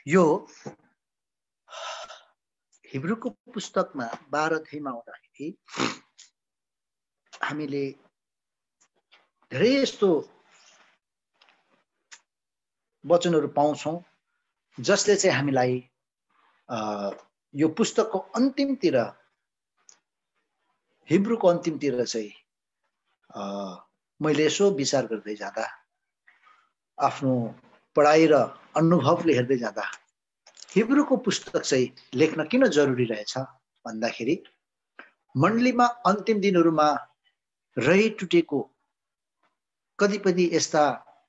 यो हिब्रूको पुस्तकमा 12 अध्यायमा आउँदाखेरि हामीले धेरै यस्तो वचनहरू पाउँछौँ जसले चाहिँ हामीलाई यो पुस्तकको अन्तिमतिर, हिब्रूको अन्तिमतिर चाहिँ मैले यसो विचार गर्दै जाँदा, आफ्नो पढाइ र अनुभवले हेर्दै जाँदा हिब्रूको पुस्तक चाहिँ लेख्न किन जरुरी रहेछ भन्दाखेरि मण्डलीमा अन्तिम दिनहरूमा रहिटुटेको कतिपय यस्ता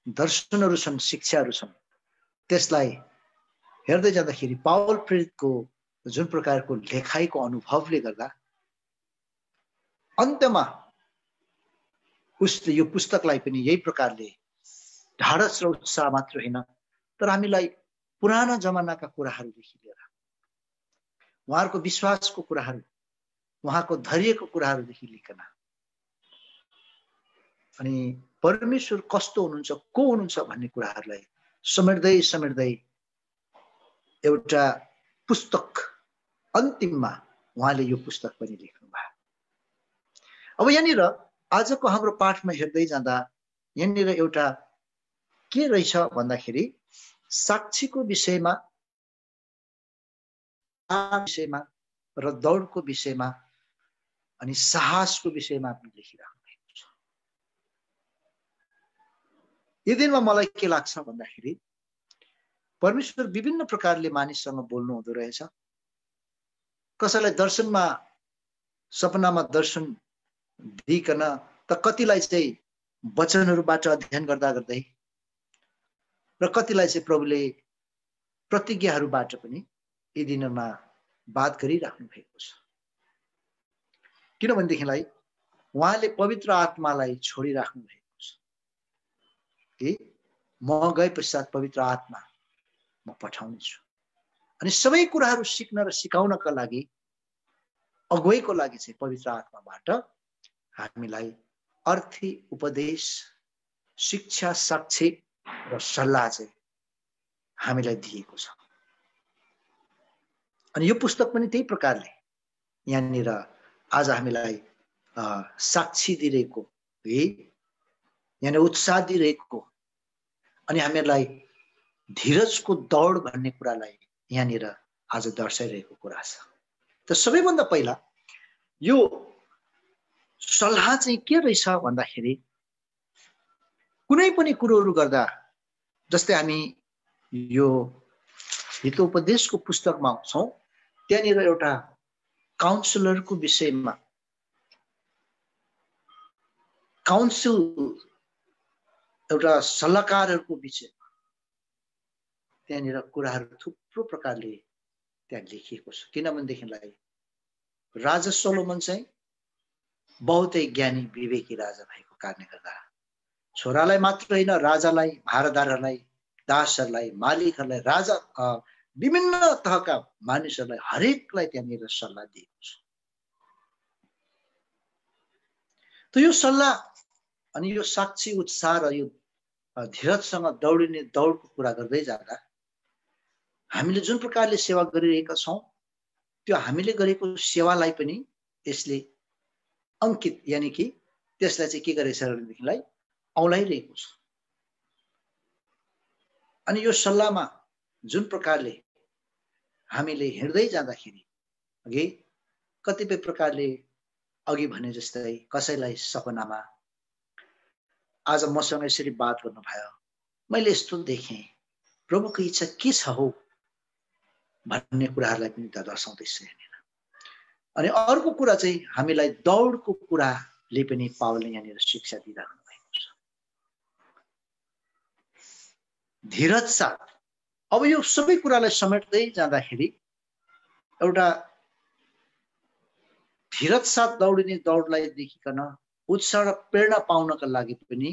दर्शनहरू छन्, शिक्षाहरू छन्, त्यसलाई हेर्दै जाँदाखेरि पावल प्रेरितको जुन प्रकारको लेखाइको अनुभवले गर्दा अन्त्यमा उसले यो पुस्तकलाई पनि यही प्रकारले ढाडस र उत्साह मात्र होइन, तर हामीलाई पुराना जमानाका कुराहरूदेखि लिएर उहाँहरूको विश्वासको कुराहरू, उहाँको धैर्यको कुराहरूदेखि लिकन अनि परमेश्वर कस्तो हुनुहुन्छ, को हुनुहुन्छ भन्ने कुराहरूलाई समेट्दै समेट्दै एउटा पुस्तक अन्तिममा उहाँले यो पुस्तक पनि लेख्नु भयो। अब यहाँनिर आजको हाम्रो पाठमा हेर्दै जाँदा यहाँनिर एउटा के रहेछ भन्दाखेरि साक्षीको विषयमा र दौडको विषयमा अनि साहसको विषयमा पनि लेखिराख्नु भएको छ। यो दिनमा मलाई के लाग्छ भन्दाखेरि परमेश्वर विभिन्न प्रकारले मानिससँग बोल्नु हुँदो रहेछ। कसैलाई दर्शनमा, सपनामा दर्शन दिइकन, त कतिलाई चाहिँ वचनहरूबाट अध्ययन गर्दा गर्दै, र कतिलाई चाहिँ प्रभुले प्रतिज्ञाहरूबाट पनि यी दिनमा बात गरिराख्नु भएको छ। किनभनेदेखिलाई उहाँले पवित्र आत्मालाई छोडिराख्नु भएको छ कि म गए पश्चात पवित्र आत्मा म पठाउनेछु, अनि सबै कुराहरू सिक्न र सिकाउनका लागि, अगुवाईको लागि चाहिँ पवित्र आत्माबाट हामीलाई अर्थी, उपदेश, शिक्षा, साक्षी र सल्लाह चाहिँ हामीलाई दिएको छ। अनि यो पुस्तक पनि त्यही प्रकारले यहाँनिर आज हामीलाई साक्षी दिइरहेको है, यहाँनिर उत्साह दिइरहेको अनि हामीलाई धीरजको दौड भन्ने कुरालाई यहाँनिर आज दर्शाइरहेको कुरा छ। त सबैभन्दा पहिला यो सल्लाह चाहिँ के रहेछ भन्दाखेरि कुनै पनि कुरोहरू गर्दा, जस्तै हामी यो हितोपदेशको पुस्तकमा आउँछौँ, त्यहाँनिर एउटा काउन्सिलरको विषयमा, काउन्सिल एउटा सल्लाहकारहरूको विषयमा त्यहाँनिर कुराहरू थुप्रो प्रकारले त्यहाँ लेखिएको छ। किनभनेदेखिलाई राजा सोलोमन चाहिँ बहुतै ज्ञानी विवेकी राजा भएको कारणले गर्दा छोरालाई मात्र होइन, राजालाई, भारदारहरूलाई, दासहरूलाई, मालिकहरूलाई, राजा विभिन्न तहका मानिसहरूलाई हरेकलाई त्यहाँनिर सल्लाह दिएको छ। त यो सल्लाह अनि यो साक्षी, उत्साह र यो धीरजसँग दौडिने दौडको कुरा गर्दै जाँदा हामीले जुन प्रकारले सेवा गरिरहेका छौँ, त्यो हामीले गरेको सेवालाई पनि यसले अंकित, यानी कि त्यसलाई चाहिँ के गरेछ भनेदेखिलाई औलाइरहेको छ। अनि यो सल्लाहमा जुन प्रकारले हामीले हिँड्दै जाँदाखेरि अघि कतिपय प्रकारले अघि भने जस्तै कसैलाई सपनामा आज मसँग यसरी बात गर्नुभयो, मैले यस्तो देखेँ, प्रभुको इच्छा के छ हो भन्ने कुराहरूलाई पनि त दर्शाउँदैछ यहाँनिर। अनि अर्को कुरा चाहिँ हामीलाई दौडको कुराले पनि पावलले यहाँनिर शिक्षा दिइराख्नु भएको छ। धीरज साथ, अब यो सबै कुरालाई समेट्दै जाँदाखेरि एउटा धीरज साथ दौडिने दौडलाई देखिकन उत्साह र प्रेरणा पाउनका लागि पनि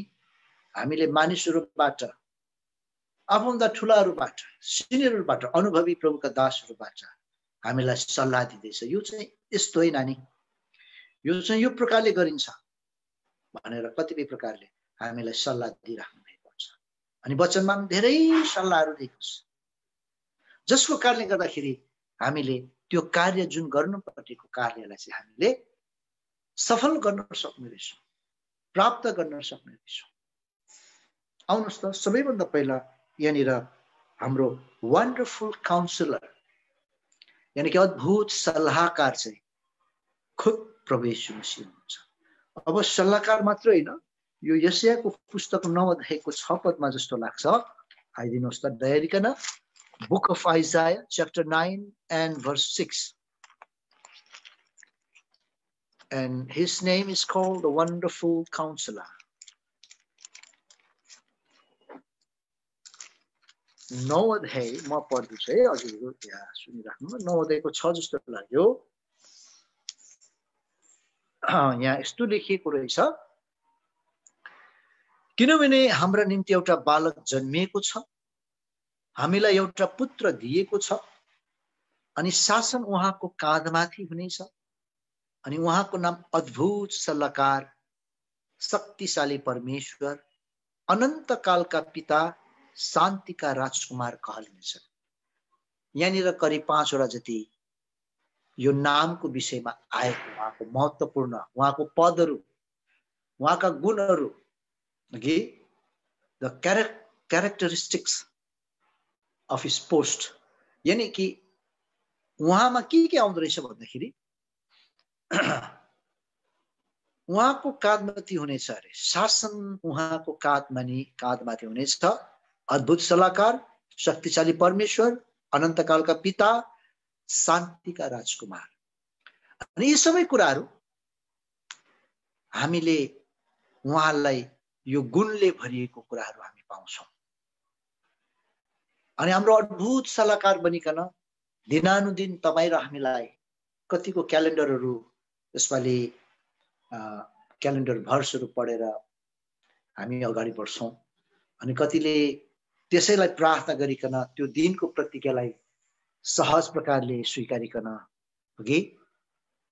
हामीले मानिसहरूबाट, आफूभन्दा ठुलाहरूबाट, सिनियरहरूबाट, अनुभवी प्रभुका दासहरूबाट हामीलाई सल्लाह दिँदैछ। यो चाहिँ यस्तो है नानी, यो चाहिँ यो प्रकारले गरिन्छ भनेर कतिपय प्रकारले हामीलाई सल्लाह दिइराख्नु भएको छ। अनि वचनमा धेरै सल्लाहहरू दिएको छ। जसको कारणले गर्दाखेरि हामीले त्यो कार्य जुन गर्नुपर्नेको कार्यलाई चाहिँ हामीले सफल गर्न सक्ने रहेछौँ, प्राप्त गर्न सक्ने रहेछौँ। आउनुहोस् त सबैभन्दा पहिला यहाँनिर हाम्रो वन्डरफुल काउन्सिलर यानी कि अद्भुत सल्लाहकार चाहिँ खुद प्रभु येशू मसीह हुनुहुन्छ। अब सल्लाहकार मात्र होइन, यो यशायाको पुस्तक 9 अध्यायको 6 पदमा जस्तो लाग्छ, आइदिनुहोस् त दयारिकन। Book of Isaiah chapter 9 and verse 6, and his name is called the Wonderful Counselor. 9 अध्याय म पढ्दैछु है, हजुरहरु यहाँ सुनिराख्नु। 9 अध्यायको 6 जस्तो लाग्यो। यहाँ यस्तो लेखिएको रहेछ, किनभने हाम्रा निम्ति एउटा बालक जन्मिएको छ, हामीलाई एउटा पुत्र दिएको छ, अनि शासन उहाँको काँधमाथि हुनेछ, अनि उहाँको नाम अद्भुत सल्लाहकार, शक्तिशाली परमेश्वर, अनन्तकालका पिता, शान्तिका राजकुमार कहलिनेछ। यहाँनिर करिब 5 वटा जति यो नामको विषयमा आएको, उहाँको महत्त्वपूर्ण, उहाँको पदहरू, उहाँका गुणहरू, the characteristics of his post, यानी कि उहाँमा के आउँदो रहेछ भन्दाखेरि उहाँको काँधमाथि हुनेछ अरे, शासन उहाँको काँधमाथि हुनेछ, अद्भुत सल्लाहकार, शक्तिशाली परमेश्वर, अनन्तकालका पिता, शान्तिका राजकुमार। अनि यी सबै कुराहरू हामीले उहाँलाई यो गुणले भरिएको कुराहरू हामी पाउँछौँ। अनि हाम्रो अद्भुत सल्लाहकार बनिकन दिनानुदिन तपाईँ र हामीलाई कतिको क्यालेन्डरहरू, यसपालि क्यालेन्डर भर्सहरू पढेर हामी अगाडि बढ्छौँ, अनि कतिले त्यसैलाई प्रार्थना गरिकन त्यो दिनको प्रतिज्ञालाई सहज प्रकारले स्वीकारिकन कि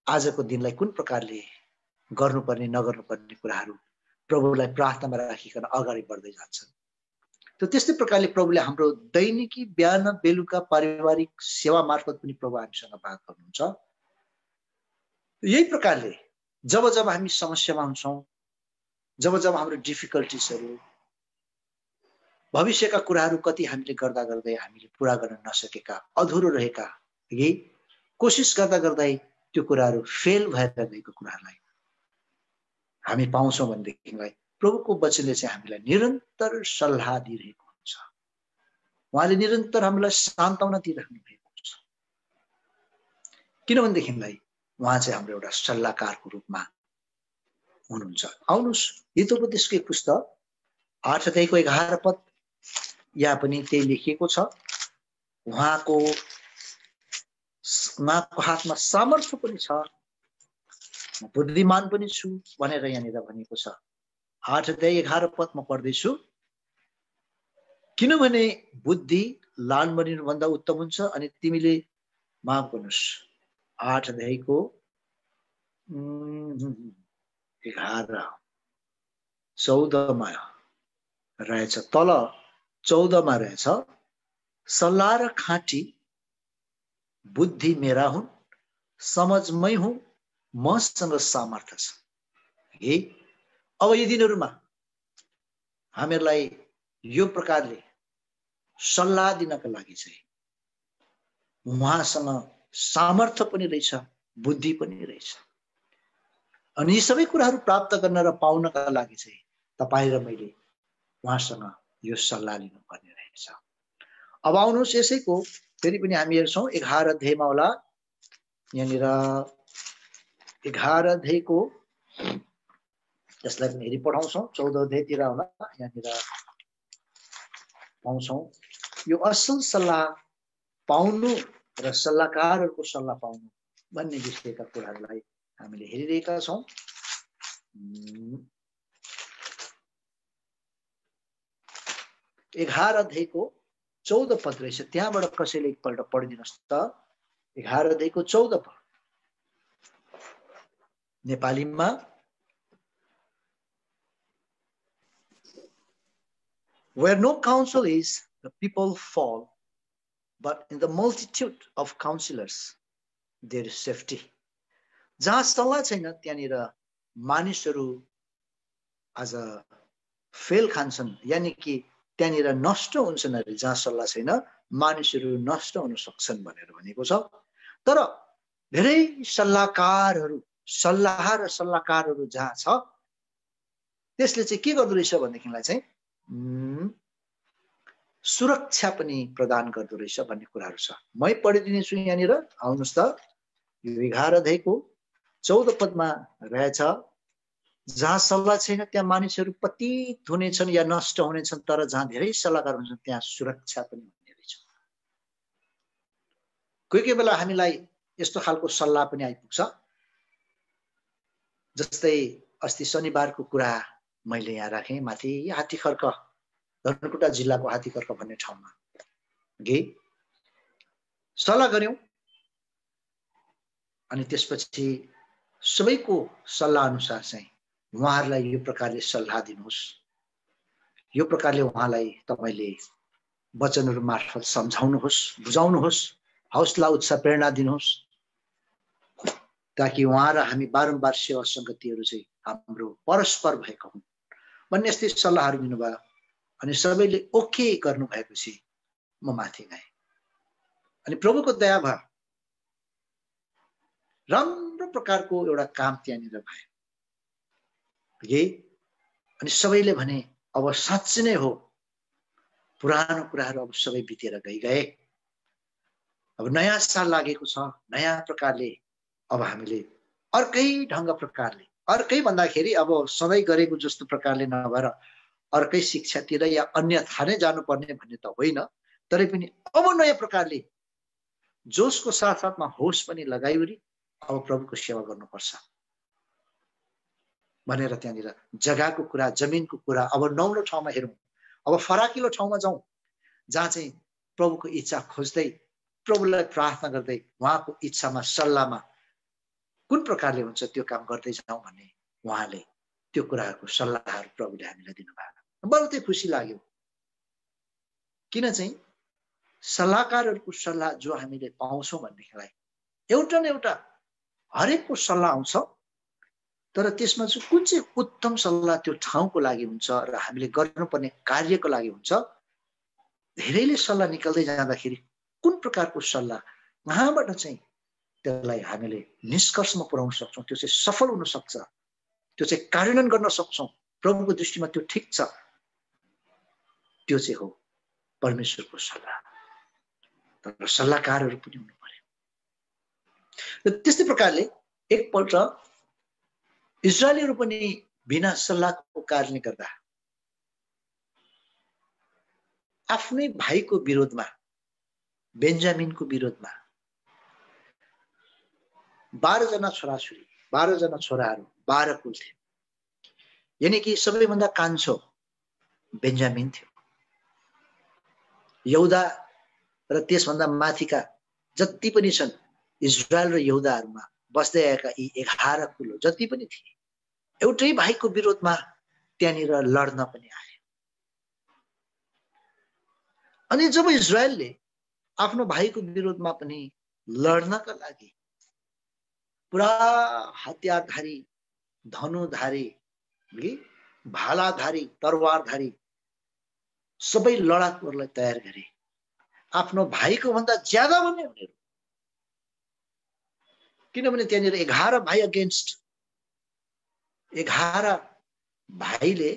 आजको दिनलाई कुन प्रकारले गर्नुपर्ने नगर्नुपर्ने कुराहरू प्रभुलाई प्रार्थनामा राखिकन अगाडि बढ्दै जान्छन्। त्यो त्यस्तै प्रकारले प्रभुले हाम्रो दैनिकी बिहान बेलुका पारिवारिक सेवा मार्फत पनि प्रभु हामीसँग बात गर्नुहुन्छ। यही प्रकारले जब जब हामी समस्यामा हुन्छौँ, जब जब हाम्रो डिफिकल्टिजहरू, भविष्यका कुराहरू कति हामीले गर्दा गर्दै हामीले पुरा गर्न नसकेका, अधुरो रहेका, यही कोसिस गर्दा गर्दै त्यो कुराहरू फेल भएर गएको कुराहरूलाई हामी पाउँछौँ भनेदेखिलाई प्रभुको वचनले चाहिँ हामीलाई निरन्तर सल्लाह दिइरहेको हुन्छ। उहाँले निरन्तर हामीलाई सान्त्वना दिइराख्नु भएको हुन्छ, किनभनेदेखिलाई उहाँ चाहिँ हाम्रो एउटा सल्लाहकारको रूपमा हुनुहुन्छ। आउनुहोस् हितोपदेशको पुस्तक 8 अध्यायको 11 पद, यहाँ पनि त्यही लेखिएको छ, उहाँको हातमा सामर्थ्य पनि छ, बुद्धिमान पनि छु भनेर यहाँनिर भनेको छ। 8 अध्याय 11 पद म पढ्दैछु। किनभने बुद्धि लालमणि भन्दा उत्तम हुन्छ, अनि तिमीले माफ गर्नुहोस् 8 अध्यायको 11-14 रहेछ, तल 14 रहेछ, सल्लाह र खाँटी बुद्धि मेरा हुन्, समझमै हुँ, मसँग सामर्थ्य छ। अब यी दिनहरूमा हामीहरूलाई यो प्रकारले सल्लाह दिनका लागि चाहिँ उहाँसँग सामर्थ्य पनि रहेछ, बुद्धि पनि रहेछ। अनि यी सबै कुराहरू प्राप्त गर्न र पाउनका लागि चाहिँ तपाईँ र मैले उहाँसँग यो सल्लाह लिनुपर्ने रहेछ। अब आउनुहोस् यसैको फेरि पनि हामी हेर्छौँ 11 अध्यायमा होला, यहाँनिर 11 अध्यायको, यसलाई पनि हेरि पढाउँछौँ, 14 अध्यायतिर होला, यहाँनिर पाउँछौँ यो असल सल्लाह पाउनु र सल्लाहकारहरूको सल्लाह पाउनु भन्ने विषयका कुराहरूलाई हामीले हेरिरहेका छौँ। 11 अध्यायको 14 पद रहेछ, त्यहाँबाट कसैले एकपल्ट पढिदिनुहोस् त। 11 अध्यायको 14 पद नेपालीमा। Where no counsel is, the people fall, but in the multitude of counselors there is safety. जहाँ सल्लाह छैन त्यहाँनिर मानिसहरू आज फेल खान्छन्, यानी कि त्यहाँनिर नष्ट हुन्छन् अरे। जहाँ सल्लाह छैन मानिसहरू नष्ट हुन सक्छन् भनेर भनेको छ। तर धेरै सल्लाह र सल्लाहकारहरू जहाँ छ त्यसले चाहिँ के गर्दो रहेछ भनेदेखिलाई चाहिँ सुरक्षा पनि प्रदान गर्दो रहेछ भन्ने कुराहरू छ। मै पढिदिनेछु यहाँनिर, आउनुहोस् त। यो 11 अध्यायको 14 पदमा रहेछ, जहाँ सल्लाह छैन त्यहाँ मानिसहरू पतित हुनेछन् या नष्ट हुनेछन्, तर जहाँ धेरै सल्लाहकार हुन्छन् त्यहाँ सुरक्षा पनि हुने रहेछ। कोही कोही बेला हामीलाई यस्तो खालको सल्लाह पनि आइपुग्छ, जस्तै अस्ति शनिबारको कुरा मैले यहाँ राखेँ, माथि हात्तीखर्क, धनकुटा जिल्लाको हात्तीखर्क भन्ने ठाउँमा सल्लाह गर्यौं। अनि त्यसपछि सबैको सल्लाह अनुसार चाहिँ उहाँहरूलाई यो प्रकारले सल्लाह दिनुहोस्, यो प्रकारले उहाँलाई तपाईले वचनहरू मार्फत सम्झाउनुहोस्, बुझाउनुहोस्, हौसला उत्साह प्रेरणा दिनुहोस्, ताकि उहाँ र हामी बारम्बार सेवा संगतिहरू चाहिँ हाम्रो परस्पर भएको हुन् भन्ने यस्तै सल्लाहहरू दिनुभयो। अनि सबैले ओके गर्नु भएपछि म माथि गएँ। अनि प्रभुको दया भयो, राम्रो प्रकारको एउटा काम त्यहाँनिर भयो। अनि सबैले भने अब साँच्चै नै हो, पुरानो कुराहरू अब सबै बितेर गए। अब नयाँ साल लागेको छ, नयाँ प्रकारले अब हामीले अर्कै ढंग प्रकारले, अर्कै भन्दाखेरि अब सधैँ गरेको जस्तो प्रकारले नभएर अर्कै शिक्षातिर या अन्यथा नै जानुपर्ने भन्ने त होइन, तरै पनि अब नयाँ प्रकारले जोशको साथसाथमा होस पनि लगाइवरी अब प्रभुको सेवा गर्नुपर्छ भनेर त्यहाँनिर जग्गाको कुरा, जमिनको कुरा अब नौलो ठाउँमा हेरौँ, अब फराकिलो ठाउँमा जाउँ, जहाँ चाहिँ प्रभुको इच्छा खोज्दै, प्रभुलाई प्रार्थना गर्दै, उहाँको इच्छामा सल्लाहमा कुन प्रकारले हुन्छ त्यो काम गर्दै जाउँ भन्ने उहाँले त्यो कुराहरूको सल्लाहहरू प्रभुले हामीलाई दिनुभयो। बहुतै खुसी लाग्यो, किन चाहिँ सल्लाहकारहरूको सल्लाह जो हामीले पाउँछौँ भन्नेलाई एउटा न एउटा हरेकको सल्लाह आउँछ, तर त्यसमा चाहिँ कुन चाहिँ उत्तम सल्लाह त्यो ठाउँको लागि हुन्छ र हामीले गर्नुपर्ने कार्यको लागि हुन्छ, धेरैले सल्लाह निकाल्दै जाँदाखेरि कुन प्रकारको सल्लाह उहाँबाट चाहिँ त्यसलाई हामीले निष्कर्षमा पुर्याउन सक्छौँ, त्यो चाहिँ सफल हुन सक्छ, त्यो चाहिँ कार्यान्वयन गर्न सक्छौँ, प्रभुको दृष्टिमा त्यो ठिक छ, त्यो चाहिँ हो परमेश्वरको सल्लाह। तर सल्लाहकारहरू पनि हुनु पर्यो। र त्यस्तै प्रकारले एकपल्ट इजरायलीहरू पनि बिना सल्लाहको कारणले गर्दा आफ्नै भाइको विरोधमा, बेन्जामिनको विरोधमा 12 जना छोराछोरी, 12 जना छोराहरू, 12 कुल थियो, यानी कि सबैभन्दा कान्छो बेन्जामिन थियो। यहुदा र त्यसभन्दा माथिका जति पनि छन् इजरायल र यहुदाहरूमा बस्दै आएका यी 11 कुल जति पनि थिए, एउटै भाइको विरोधमा त्यहाँनिर लड्न पनि आए। अनि जब इजरायलले आफ्नो भाइको विरोधमा पनि लड्नका लागि पुरा हतियारधारी, धनुधारी, भालाधारी, तरवारधारी सबै लडाकुहरूलाई तयार गरे, आफ्नो भाइको भन्दा ज्यादा भने उनीहरू, किनभने त्यहाँनिर 11 भाइ अगेन्स्ट 11 भाइले,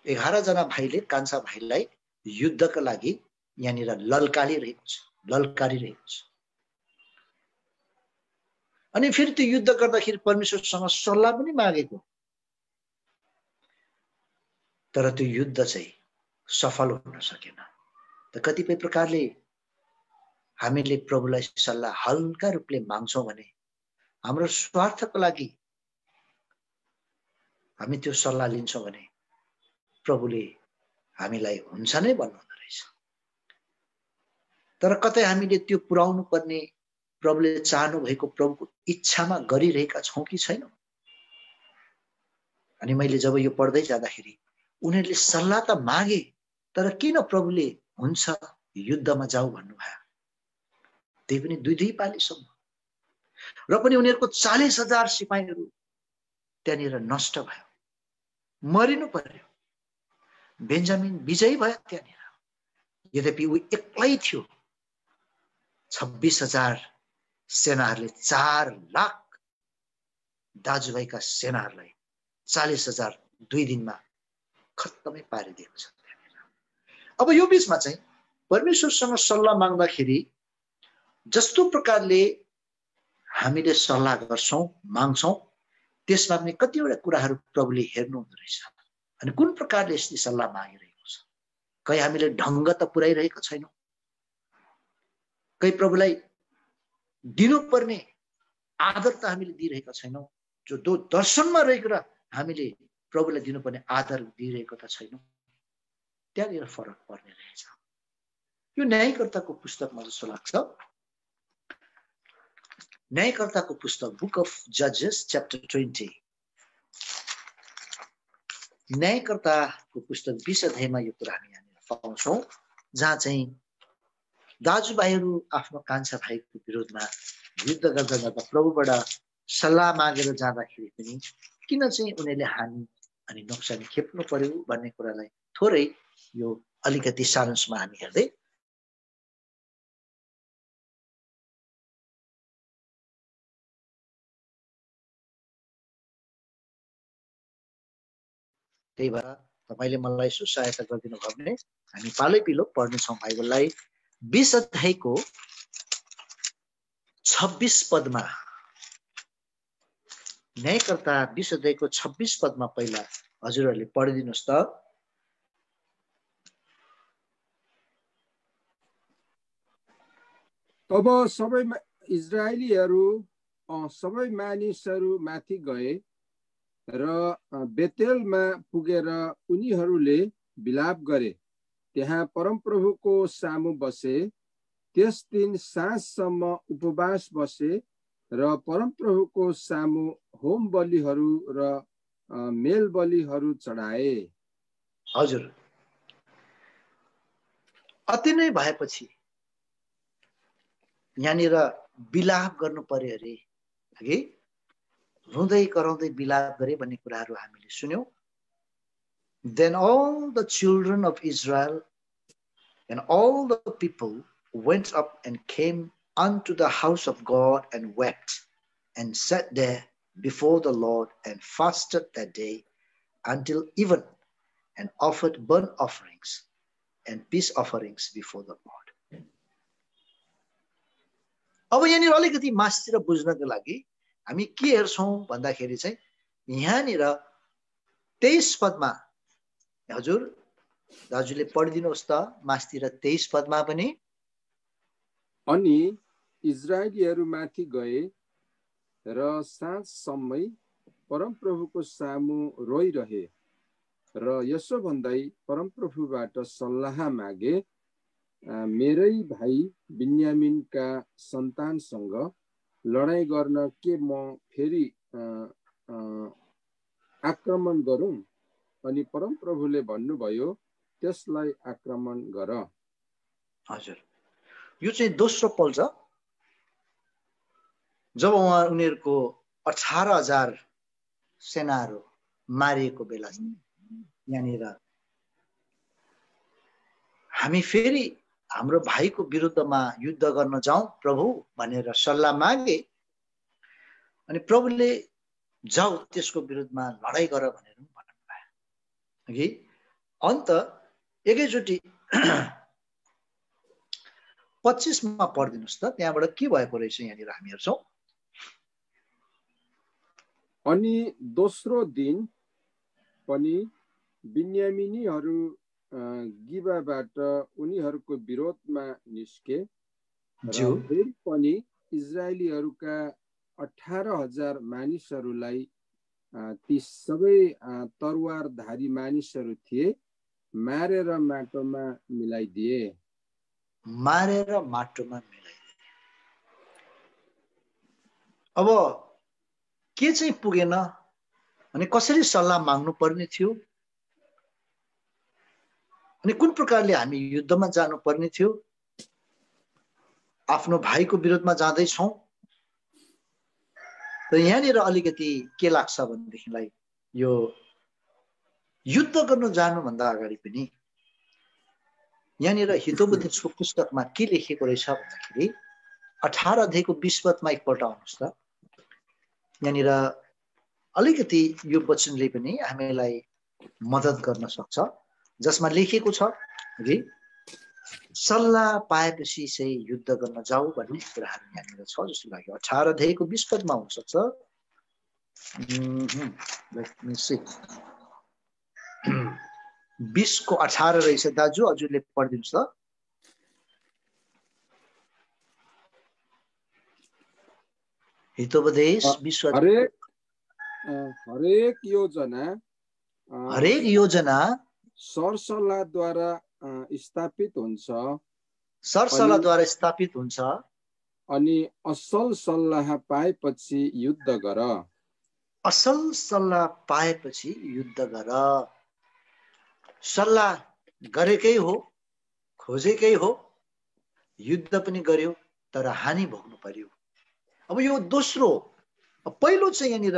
11 जना भाइले कान्छा भाइलाई युद्धका लागि यहाँनिर ललकारिरहेको छ। अनि फेरि त्यो युद्ध गर्दाखेरि परमेश्वरसँग सल्लाह पनि मागेको, तर त्यो युद्ध चाहिँ सफल हुन सकेन। त कतिपय प्रकारले हामीले प्रभुलाई सल्लाह हल्का रूपले माग्छौँ भने हाम्रो स्वार्थको लागि हामी त्यो सल्लाह लिन्छौँ भने प्रभुले हामीलाई हुन्छ नै भन्नुहुँदो रहेछ। तर कतै हामीले त्यो पुर्याउनु पर्ने, प्रभुले चाहनु भएको प्रभुको इच्छामा गरिरहेका छौँ कि छैनौँ। अनि मैले जब यो पढ्दै जाँदाखेरि उनीहरूले सल्लाह त मागे, तर किन प्रभुले हुन्छ युद्धमा जाऊ भन्नुभयो? त्यही पनि 2 पालीसम्म। र पनि उनीहरूको 40,000 सिपाहीहरू त्यहाँनिर नष्ट भयो, मरिनु पर्यो। बेन्जामिन विजयी भयो त्यहाँनिर। यद्यपि ऊ एक्लै थियो। 26,000 सेनाहरूले 4 लाख दाजुभाइका सेनाहरूलाई 40,000 2 दिनमा खत्तमै पारिदिएको छ। अब यो बीचमा चाहिँ परमेश्वरसँग सल्लाह माग्दाखेरि जस्तो प्रकारले हामीले सल्लाह गर्छौं, माग्छौं, त्यसमा पनि कतिवटा कुराहरू प्रभुले हेर्नु हुँदो रहेछ। अनि कुन प्रकारले यस्तो सल्लाह मागिरहेको छ। कहीँ हामीले ढङ्ग त पुर्याइरहेको छैनौं, कहीँ प्रभुलाई दिनुपर्ने आदर त हामीले दिइरहेका छैनौं। जो दर्शनमा रहेको हामीले प्रभुलाई दिनुपर्ने आदर दिइरहेको त छैनौं। त्यहाँनिर फरक पर्ने रहेछ। यो न्यायकर्ताको पुस्तकमा जस्तो लाग्छ, न्यायकर्ताको पुस्तक बुक अफ जजेस च्याप्टर 20, न्यायकर्ताको पुस्तक 20 अध्यायमा यो कुरा हामी यहाँनिर पाउँछौं, जहाँ चाहिँ दाजुभाइहरू आफ्नो कान्छा भाइको विरोधमा युद्ध गर्दा गर्दा प्रभुबाट सल्लाह मागेर जाँदाखेरि पनि किन चाहिँ उनीहरूले हानि अनि नोक्सानी खेप्नु पर्यो भन्ने कुरालाई थोरै यो अलिकति सारांशमा हामी हेर्दै त्यही भएर तपाईले मलाई सहायता गरिदिनु भयो भने हामी पालै पिलो पढ्नेछौँ बाइबललाई। 20 अध्यायको 26 पदमा, न्यायकर्ता 20 अध्यायको 26 पदमा पहिला हजुरहरूले पढिदिनुहोस् त। तब सबै इजरायलीहरू सबै मानिसहरू माथि गए र बेतेलमा पुगेर उनीहरूले विलाप गरे। त्यहाँ परमप्रभुको सामु बसे। त्यस दिन साँझसम्म उपवास बसे र परमप्रभुको सामु होम बलिहरू र मेल बलिहरू चढाए। हजुर, अति नै भएपछि यहाँनिर विलाप गर्नु पर्यो अरे, हगि रुँदै कराउँदै विलाप गरे भन्ने कुराहरू हामीले सुन्यौं। Then all the children of Israel and all the people went up and came unto the house of God and wept and sat there before the Lord and fasted that day until even and offered burnt offerings and peace offerings before the Lord. अब यहाँनिर अलिकति मास्तिर बुझ्नको लागि हामी के हेर्छौं भन्दाखेरि चाहिँ यहाँनिर 23 पदमा, हजुर दाजुले पढिदिनुहोस् त मास्तिर 23 पदमा पनि। अनि इजरायलीहरू माथि गए र साँझसम्मै परमप्रभुको सामु रोइरहे र यसो भन्दै परमप्रभुबाट सल्लाह मागे, मेरै भाइ बिन्यामिनका सन्तानसँग लडाई गर्न के म फेरि आक्रमण गरौं? अनि परमप्रभुले भन्नुभयो, त्यसलाई आक्रमण गर। हजुर, यो चाहिँ दोस्रो पल छ जब उनीहरूको 18,000 सेनाहरू मारिएको बेला यहाँनिर हामी फेरि हाम्रो भाइको विरुद्धमा युद्ध गर्न जाउँ प्रभु भनेर सल्लाह मागे। अनि प्रभुले जाऊ त्यसको विरुद्धमा लडाई गर भनेर भन्नुभयो। कि अन्त एकैचोटि 25 मा पढिदिनुहोस् त, त्यहाँबाट के भएको रहेछ यहाँनिर हामी हेर्छौं। अनि दोस्रो दिन पनि बिन्यामिनीहरू गिबाबाट उनीहरूको विरोधमा निस्के र फेरि पनि इजरायलीहरूका 18,000 मानिसहरूलाई, ती सबै तरवारधारी मानिसहरू थिए, मारेर माटोमा मिलाइदिए। मारेर माटोमा मिलाइदिए। अब के चाहिँ पुगेन अनि कसरी सल्लाह माग्नु पर्ने थियो अनि कुन प्रकारले हामी युद्धमा जानु पर्ने थियो आफ्नो भाइको विरोधमा जाँदैछौँ। र यहाँनिर अलिकति के लाग्छ भनेदेखिलाई यो युद्ध गर्न जानुभन्दा अगाडि पनि यहाँनिर हितोपदेशको पुस्तकमा के लेखेको रहेछ भन्दाखेरि 18 अध्यायको 20 पदमा एकपल्ट आउनुहोस् त। यहाँनिर अलिकति यो वचनले पनि हामीलाई मद्दत गर्न सक्छ, जसमा लेखेको छ कि सल्लाह पाएपछि चाहिँ युद्ध गर्न जाऊ भन्ने कुराहरू यहाँनिर छ जस्तो लाग्यो। 18 अध्यायको 20 पदमा हुन सक्छ। 20 को 18 रहेछ दाजु, हजुरले पढिदिनुहोस् त। हितोपदेश हरेक योजना सरसल्लाहद्वारा स्थापित हुन्छ अनि असल सल्लाह पाएपछि युद्ध गर। असल सल्लाह पाएपछि युद्ध गर। सल्लाह गरेकै हो, खोजेकै हो, युद्ध पनि गर्यो, तर हानि भोग्नु पर्यो। अब यो दोस्रो, पहिलो चाहिँ यहाँनिर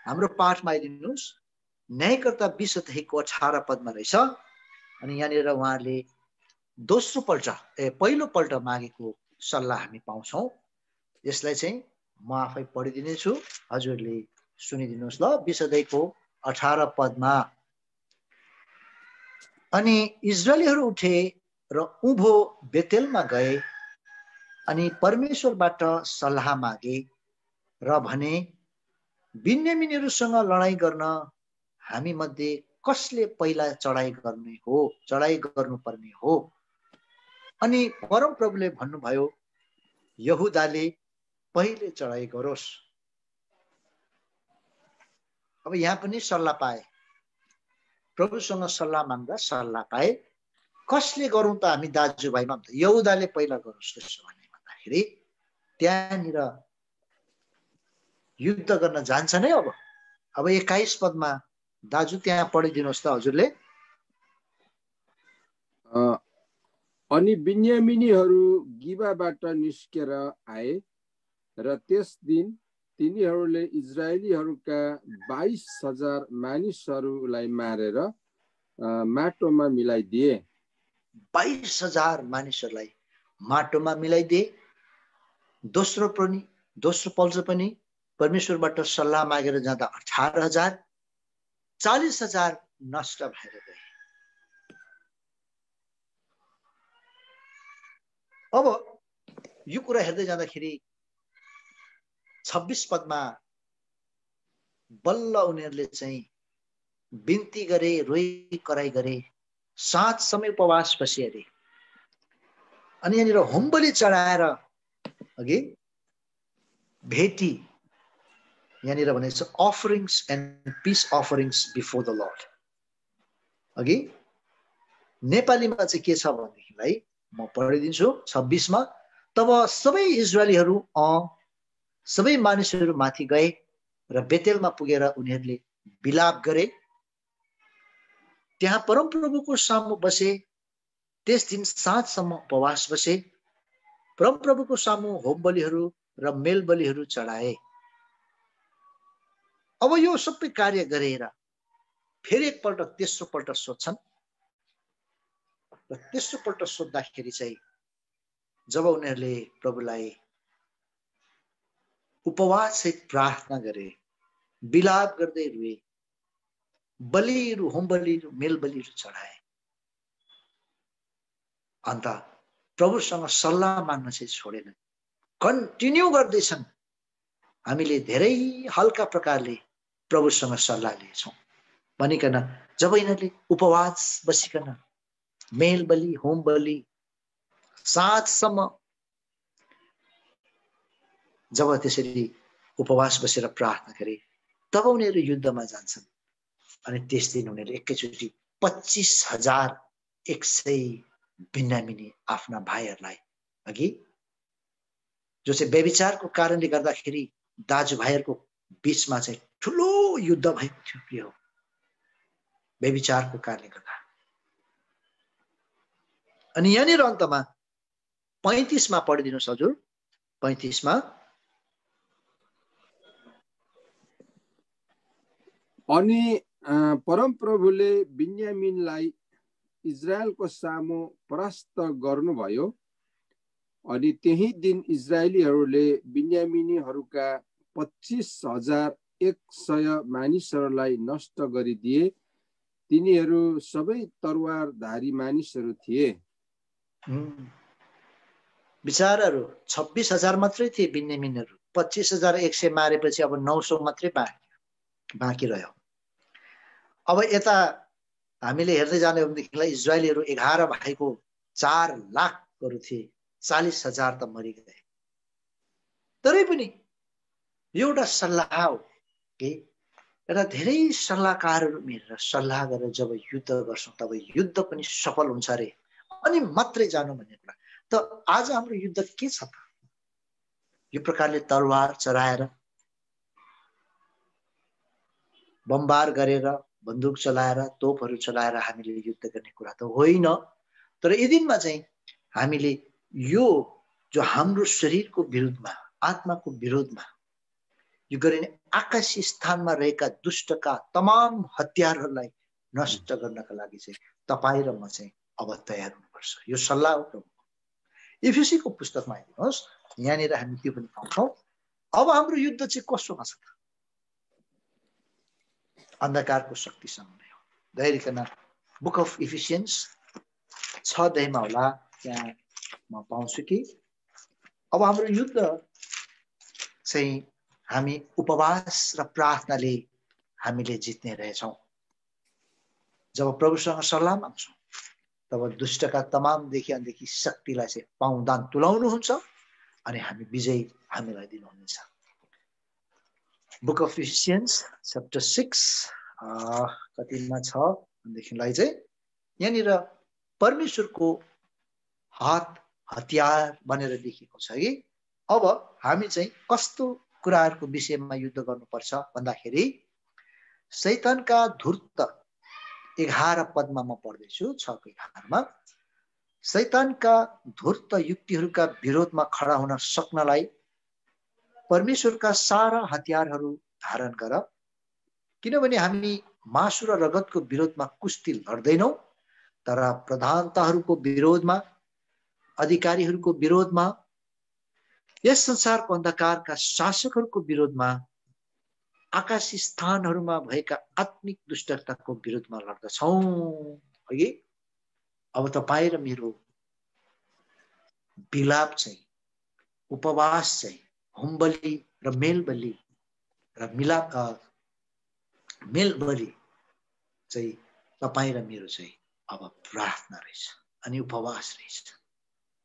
हाम्रो पाठमा आइदिनुहोस्। न्यायकर्ता 20 अध्यायको 18 पदमा रहेछ। अनि यहाँनिर उहाँले दोस्रो पल्ट पहिलो पल्ट मागेको सल्लाह हामी पाउँछौँ। यसलाई चाहिँ म आफै पढिदिनेछु, हजुरले सुनिदिनुहोस् ल। 20 अध्यायको 18 पदमा, अनि इजरायलीहरू उठे र उँभो बेतेलमा गए अनि परमेश्वरबाट सल्लाह मागे र भने, बिन्यामिनीहरूसँग लडाईँ गर्न हामी मध्ये कसले पहिला चढाई गर्नुपर्ने हो? अनि परमप्रभुले भन्नुभयो, यहुदाले पहिले चढाई गरोस्। अब यहाँ पनि सल्लाह पाए, प्रभुसँग सल्लाह माग्दा सल्लाह पाए। कसले गरौँ त हामी दाजुभाइमा? यहुदाले पहिला गरोस्। त्यसो भने भन्दाखेरि त्यहाँनिर युद्ध गर्न जान्छ नै। अब 21 पदमा दाजु त्यहाँ पढिदिनुहोस् त हजुरले। अनि बिन्यामिनीहरू गिबाबाट निस्केर आए र त्यस दिन तिनीहरूले इजरायलीहरूका 22,000 मानिसहरूलाई मारेर माटोमा मिलाइदिए। 22,000 मानिसहरूलाई माटोमा मिलाइदिए। दोस्रो पल्ट पनि परमेश्वरबाट सल्लाह मागेर जाँदा 18,000, 40,000 नष्ट भएर गए। अब यो कुरा हेर्दै जाँदाखेरि 26 पदमा बल्ल उनीहरूले चाहिँ बिन्ती गरे, रोई कराई गरे, सात समय उपवास बसे अरे। अनि यहाँनिर होमबलि चढाएर अघि भेटी, यहाँनिर भनेको छ offerings and peace offerings before the Lord. अघि नेपालीमा चाहिँ के छ भनेदेखिलाई म पढिदिन्छु 26 मा। तब सबै इजरायलीहरू सबै मानिसहरू माथि गए र बेतेलमा पुगेर उनीहरूले विलाप गरे। त्यहाँ परमप्रभुको सामु बसे। त्यस दिन साँझसम्म उपवास बसे। परमप्रभुको सामु होम बलिहरू र मेल बलिहरू चढाए। अब यो सबै कार्य गरेर फेरि एकपल्ट तेस्रो पल्ट सोध्छन्। र तेस्रो पल्ट सोद्धाखेरि चाहिँ जब उनीहरूले प्रभुलाई उपवाससहित प्रार्थना गरे, विलाप गर्दै रुए, बलिहरू, होम बलिहरू, मेल बलिहरू चढाए, अन्त प्रभुसँग सल्लाह माग्न चाहिँ छोडेनन्, कन्टिन्यू गर्दैछन्। हामीले धेरै हल्का प्रकारले प्रभुसँग सल्लाह लिएछौँ भनिकन जब यिनीहरूले उपवास बसिकन मेल बलि, होम बलि, साँझसम्म जब त्यसरी उपवास बसेर प्रार्थना गरे, तब उनीहरू युद्धमा जान्छन्। अनि त्यस दिन उनीहरू एकैचोटि 25,100 बिन्यामिनी आफ्ना भाइहरूलाई, अघि जो चाहिँ व्यभिचारको कारणले गर्दाखेरि दाजुभाइहरूको बीचमा चाहिँ ठुलो युद्ध भएको थियो, प्रिय, व्यभिचारको कारणले गर्दा। अनि यहाँनिर अन्तमा 35 मा पढिदिनुस् हजुर। 35 मा अनि परमप्रभुले बिन्यामिनलाई इजरायलको सामु परास्त गर्नुभयो। अनि त्यही दिन इजरायलीहरूले बिन्यामिनीहरूका 25,100 मानिसहरूलाई नष्ट गरिदिए। तिनीहरू सबै तरवारधारी मानिसहरू थिए। विचारहरू 26,000 मात्रै थिए बिन्यामिनहरू। 25,100 मारेपछि अब 900 मात्रै बाँकी रह्यो। अब यता हामीले हेर्दै जाने हो भनेदेखिलाई इजरायलीहरू 11 भाइको 4 लाखहरू थिए। 40,000 त मरिगए। तरै पनि एउटा सल्लाह हो कि एउटा धेरै सल्लाहकारहरू मिलेर सल्लाह गरेर जब युद्ध गर्छौँ तब युद्ध पनि सफल हुन्छ अरे, अनि मात्रै जानु भन्ने कुरा। त आज हाम्रो युद्ध के छ त? यो प्रकारले तरवार चलाएर, बमबार गरेर, बन्दुक चलाएर, तोपहरू चलाएर हामीले युद्ध गर्ने कुरा त होइन। तर यी दिनमा चाहिँ हामीले यो जो हाम्रो शरीरको विरुद्धमा, आत्माको विरोधमा यो गरिने आकाशी स्थानमा रहेका दुष्टका तमाम हतियारहरूलाई नष्ट गर्नका लागि चाहिँ तपाईँ र म चाहिँ अब तयार हुनुपर्छ। यो सल्लाह हो प्रभु। इफिसीको पुस्तकमा हेर्नुहोस्, यहाँनिर हामी त्यो पनि पाउँछौँ। अब हाम्रो युद्ध चाहिँ कसोमा छ त? अन्धकारको शक्तिसँग नै हो। धैर्यकन बुक अफ इफिसियन्स 6 अध्यायमा होला, त्यहाँ म पाउँछु कि अब हाम्रो युद्ध चाहिँ हामी उपवास र प्रार्थनाले हामीले जित्ने रहेछौँ। जब प्रभुसँग सल्लाह माग्छौँ तब दुष्टका तमामदेखि अनदेखि शक्तिलाई चाहिँ पाउँदान तुलाउनुहुन्छ अनि हामी विजय हामीलाई दिनुहुनेछ। बुक अफ इफिसियन्स च्याप्टर 6 कतिमा छ भनेदेखिलाई चाहिँ यहाँनिर परमेश्वरको हात हतियार भनेर लेखिएको छ कि अब हामी चाहिँ कस्तो कुराहरूको विषयमा युद्ध गर्नुपर्छ भन्दाखेरि शैतानका धूर्त 11 पदमा म पढ्दैछु। 6:11मा शैतानका धूर्त युक्तिहरूका विरोधमा खडा हुन सक्नलाई परमेश्वरका सारा हतियारहरू धारण गर, किनभने हामी मासु र रगतको विरोधमा कुस्ती लड्दैनौँ, तर प्रधानताहरूको विरोधमा, अधिकारीहरूको विरोधमा, यस संसारको अन्धकारका शासकहरूको विरोधमा, आकाशी स्थानहरूमा भएका आत्मिक दुष्टताको विरोधमा लड्दछौँ। है, अब तपाईँ र मेरो विलाप चाहिँ, उपवास चाहिँ, होमबली र मेलबली र मेलबली चाहिँ तपाईँ र मेरो चाहिँ अब प्रार्थना रहेछ अनि उपवास रहेछ।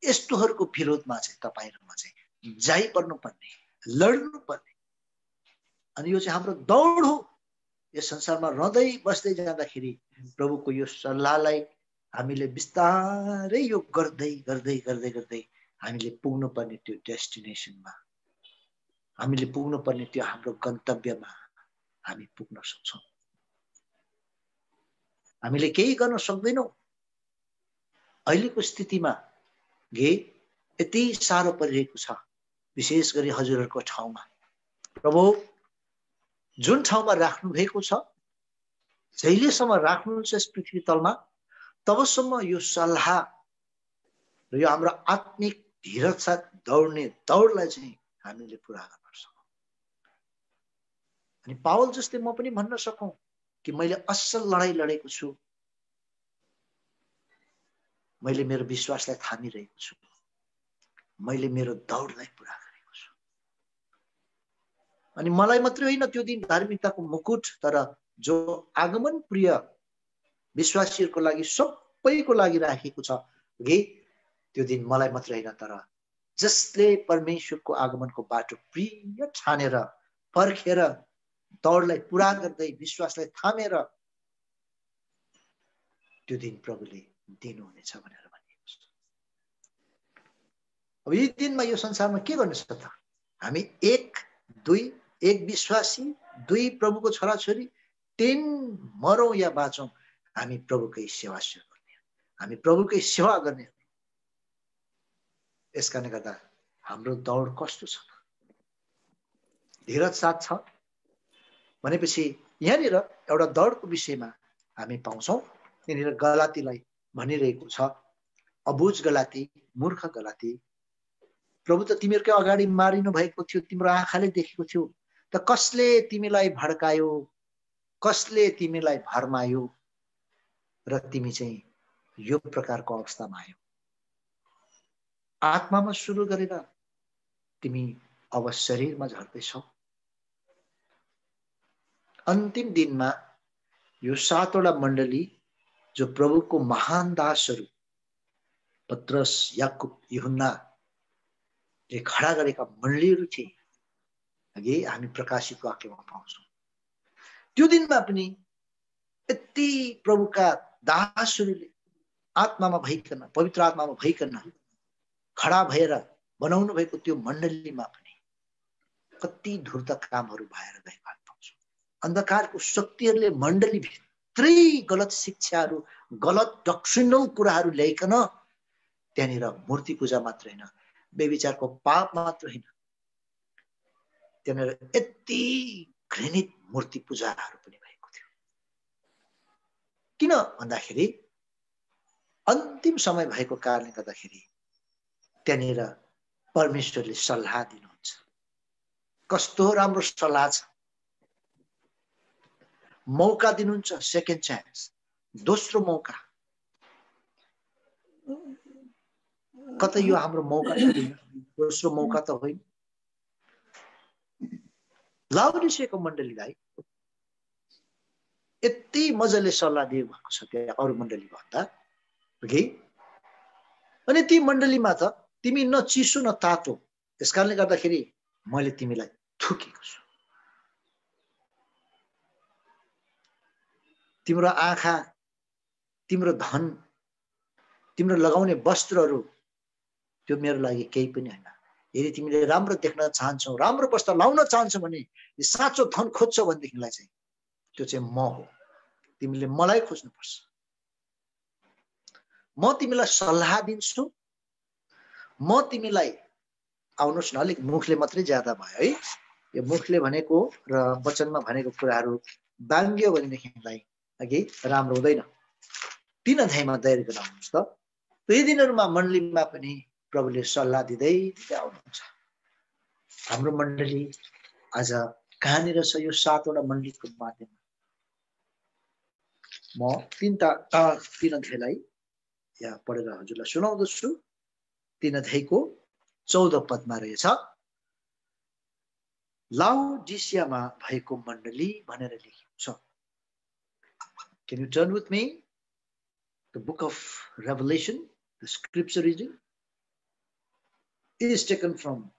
यस्तोहरूको विरोधमा चाहिँ तपाईँ र म चाहिँ जाइपर्नुपर्ने, लड्नुपर्ने। अनि यो चाहिँ हाम्रो दौड हो। यस संसारमा रहँदै बस्दै जाँदाखेरि प्रभुको यो सल्लाहलाई हामीले बिस्तारै यो गर्दै गर्दै गर्दै गर्दै हामीले पुग्नुपर्ने त्यो डेस्टिनेसनमा, हामीले पुग्नुपर्ने त्यो हाम्रो गन्तव्यमा हामी पुग्न सक्छौँ। हामीले केही गर्न सक्दैनौँ। अहिलेको स्थितिमा यति साह्रो परिरहेको छ, विशेष गरी हजुरहरूको ठाउँमा। प्रभु जुन ठाउँमा राख्नु भएको छ, जहिलेसम्म राख्नुहुन्छ यस पृथ्वी तलमा, तबसम्म यो सल्लाह र यो हाम्रो आत्मिक धीरज साथ दौड्ने दौडलाई चाहिँ हामीले पुरा गर्न सकौँ। अनि पावल जस्तै म पनि भन्न सकौँ कि मैले असल लडाई लडेको छु, मैले मेरो विश्वासलाई थामिरहेको छु, मैले मेरो दौडलाई पुरा गरेको छु। अनि मलाई मात्रै होइन त्यो दिन धार्मिकताको मुकुट, तर जो आगमन प्रिय विश्वासीहरूको लागि, सबैको लागि राखेको छ कि त्यो दिन मलाई मात्रै होइन, तर जसले परमेश्वरको आगमनको बाटो प्रिय ठानेर पर्खेर दौडलाई पुरा गर्दै विश्वासलाई थामेर त्यो दिन प्रभुले दिनुहुनेछ भनेर भनिएको छ। अब यी दिनमा यो संसारमा के गर्नु सक्छ त? हामी एक विश्वासी, 2 प्रभुको छोराछोरी, 3 मरौँ या बाँचौँ, हामी प्रभुकै सेवा गर्ने, हामी प्रभुकै सेवा गर्ने। यसकारणले गर्दा हाम्रो दौड कस्तो छ, धीरज साथ छ भनेपछि यहाँनिर एउटा दौडको विषयमा हामी पाउँछौँ। यहाँनिर गलातीलाई भनिरहेको छ, अबुझ गलाती, मूर्ख गलाती, प्रभु त तिमीहरूकै अगाडि मारिनु भएको थियो, तिम्रो आँखाले देखेको थियो, त कसले तिमीलाई भड्कायो, कसले तिमीलाई भरमायो र तिमी चाहिँ यो प्रकारको अवस्थामा आयो। आत्मामा सुरु गरेर तिमी अब शरीरमा झर्दैछौ। अन्तिम दिनमा यो 7 वटा मण्डली जो प्रभुको महान दासहरू पत्रस, याकुब, यूहन्नाले खडा गरेका मण्डलीहरू थिए, अघि हामी प्रकाशित वाक्यमा पाउँछौँ। त्यो दिनमा पनि यति प्रभुका दासहरूले आत्मामा भइकन, पवित्र आत्मामा भइकन खडा भएर बनाउनु भएको त्यो मण्डलीमा पनि कति धूर्त कामहरू भएर गएको हामी पाउँछौँ। अन्धकारको शक्तिहरूले मण्डली भित्रै गलत शिक्षाहरू, गलत डक्ट्रिनल कुराहरू ल्याइकन त्यहाँनिर मूर्ति पूजा मात्र होइन, बेविचारको पाप मात्र होइन, त्यहाँनिर यति घृणित मूर्ति पूजाहरू पनि भएको थियो। किन भन्दाखेरि अन्तिम समय भएको कारणले गर्दाखेरि त्यहाँनिर परमेश्वरले सल्लाह दिनुहुन्छ। कस्तो राम्रो सल्लाह छ, मौका दिनुहुन्छ, सेकेन्ड चान्स, दोस्रो मौका। कतै यो हाम्रो मौका त होइन, दोस्रो मौका त होइन। लाउडिसियाको मण्डलीलाई यति मजाले सल्लाह दिएको भएको छ त्यहाँ अरू मण्डली भन्दा, अनि ती मण्डलीमा त तिमी न चिसो न तातो, यसकारणले गर्दाखेरि मैले तिमीलाई थुकेको छु। तिम्रो आँखा, तिम्रो धन, तिम्रो लगाउने वस्त्रहरू त्यो मेरो लागि केही पनि होइन। यदि तिमीले राम्रो देख्न चाहन्छौ, राम्रो वस्त्र लाउन चाहन्छौ भने, साँचो धन खोज्छौ भनेदेखिलाई चाहिँ त्यो चाहिँ म हो। तिमीले मलाई खोज्नुपर्छ। म तिमीलाई सल्लाह दिन्छु, म तिमीलाई, आउनुहोस् न अलिक मुखले मात्रै ज्यादा भयो है, यो मुखले भनेको र वचनमा भनेको कुराहरू बाङ्गियो भनेदेखिलाई अघि राम्रो हुँदैन। 3 अध्यायमा दयर गरेर आउनुहोस् त। यी दिनहरूमा मण्डलीमा पनि प्रभुले सल्लाह दिँदै आउनुहुन्छ। हाम्रो मण्डली आज कहाँनिर छ? यो 7 वटा मण्डलीको माध्यममा म 3 अध्यायलाई यहाँ पढेर हजुरलाई सुनाउँदछु। 3 अध्यायको 14 पदमा रहेछ, लाउडिसियामा भएको मण्डली भनेर लेखिएको छ। Can you turn with me? The book of Revelation, the scripture reading is taken from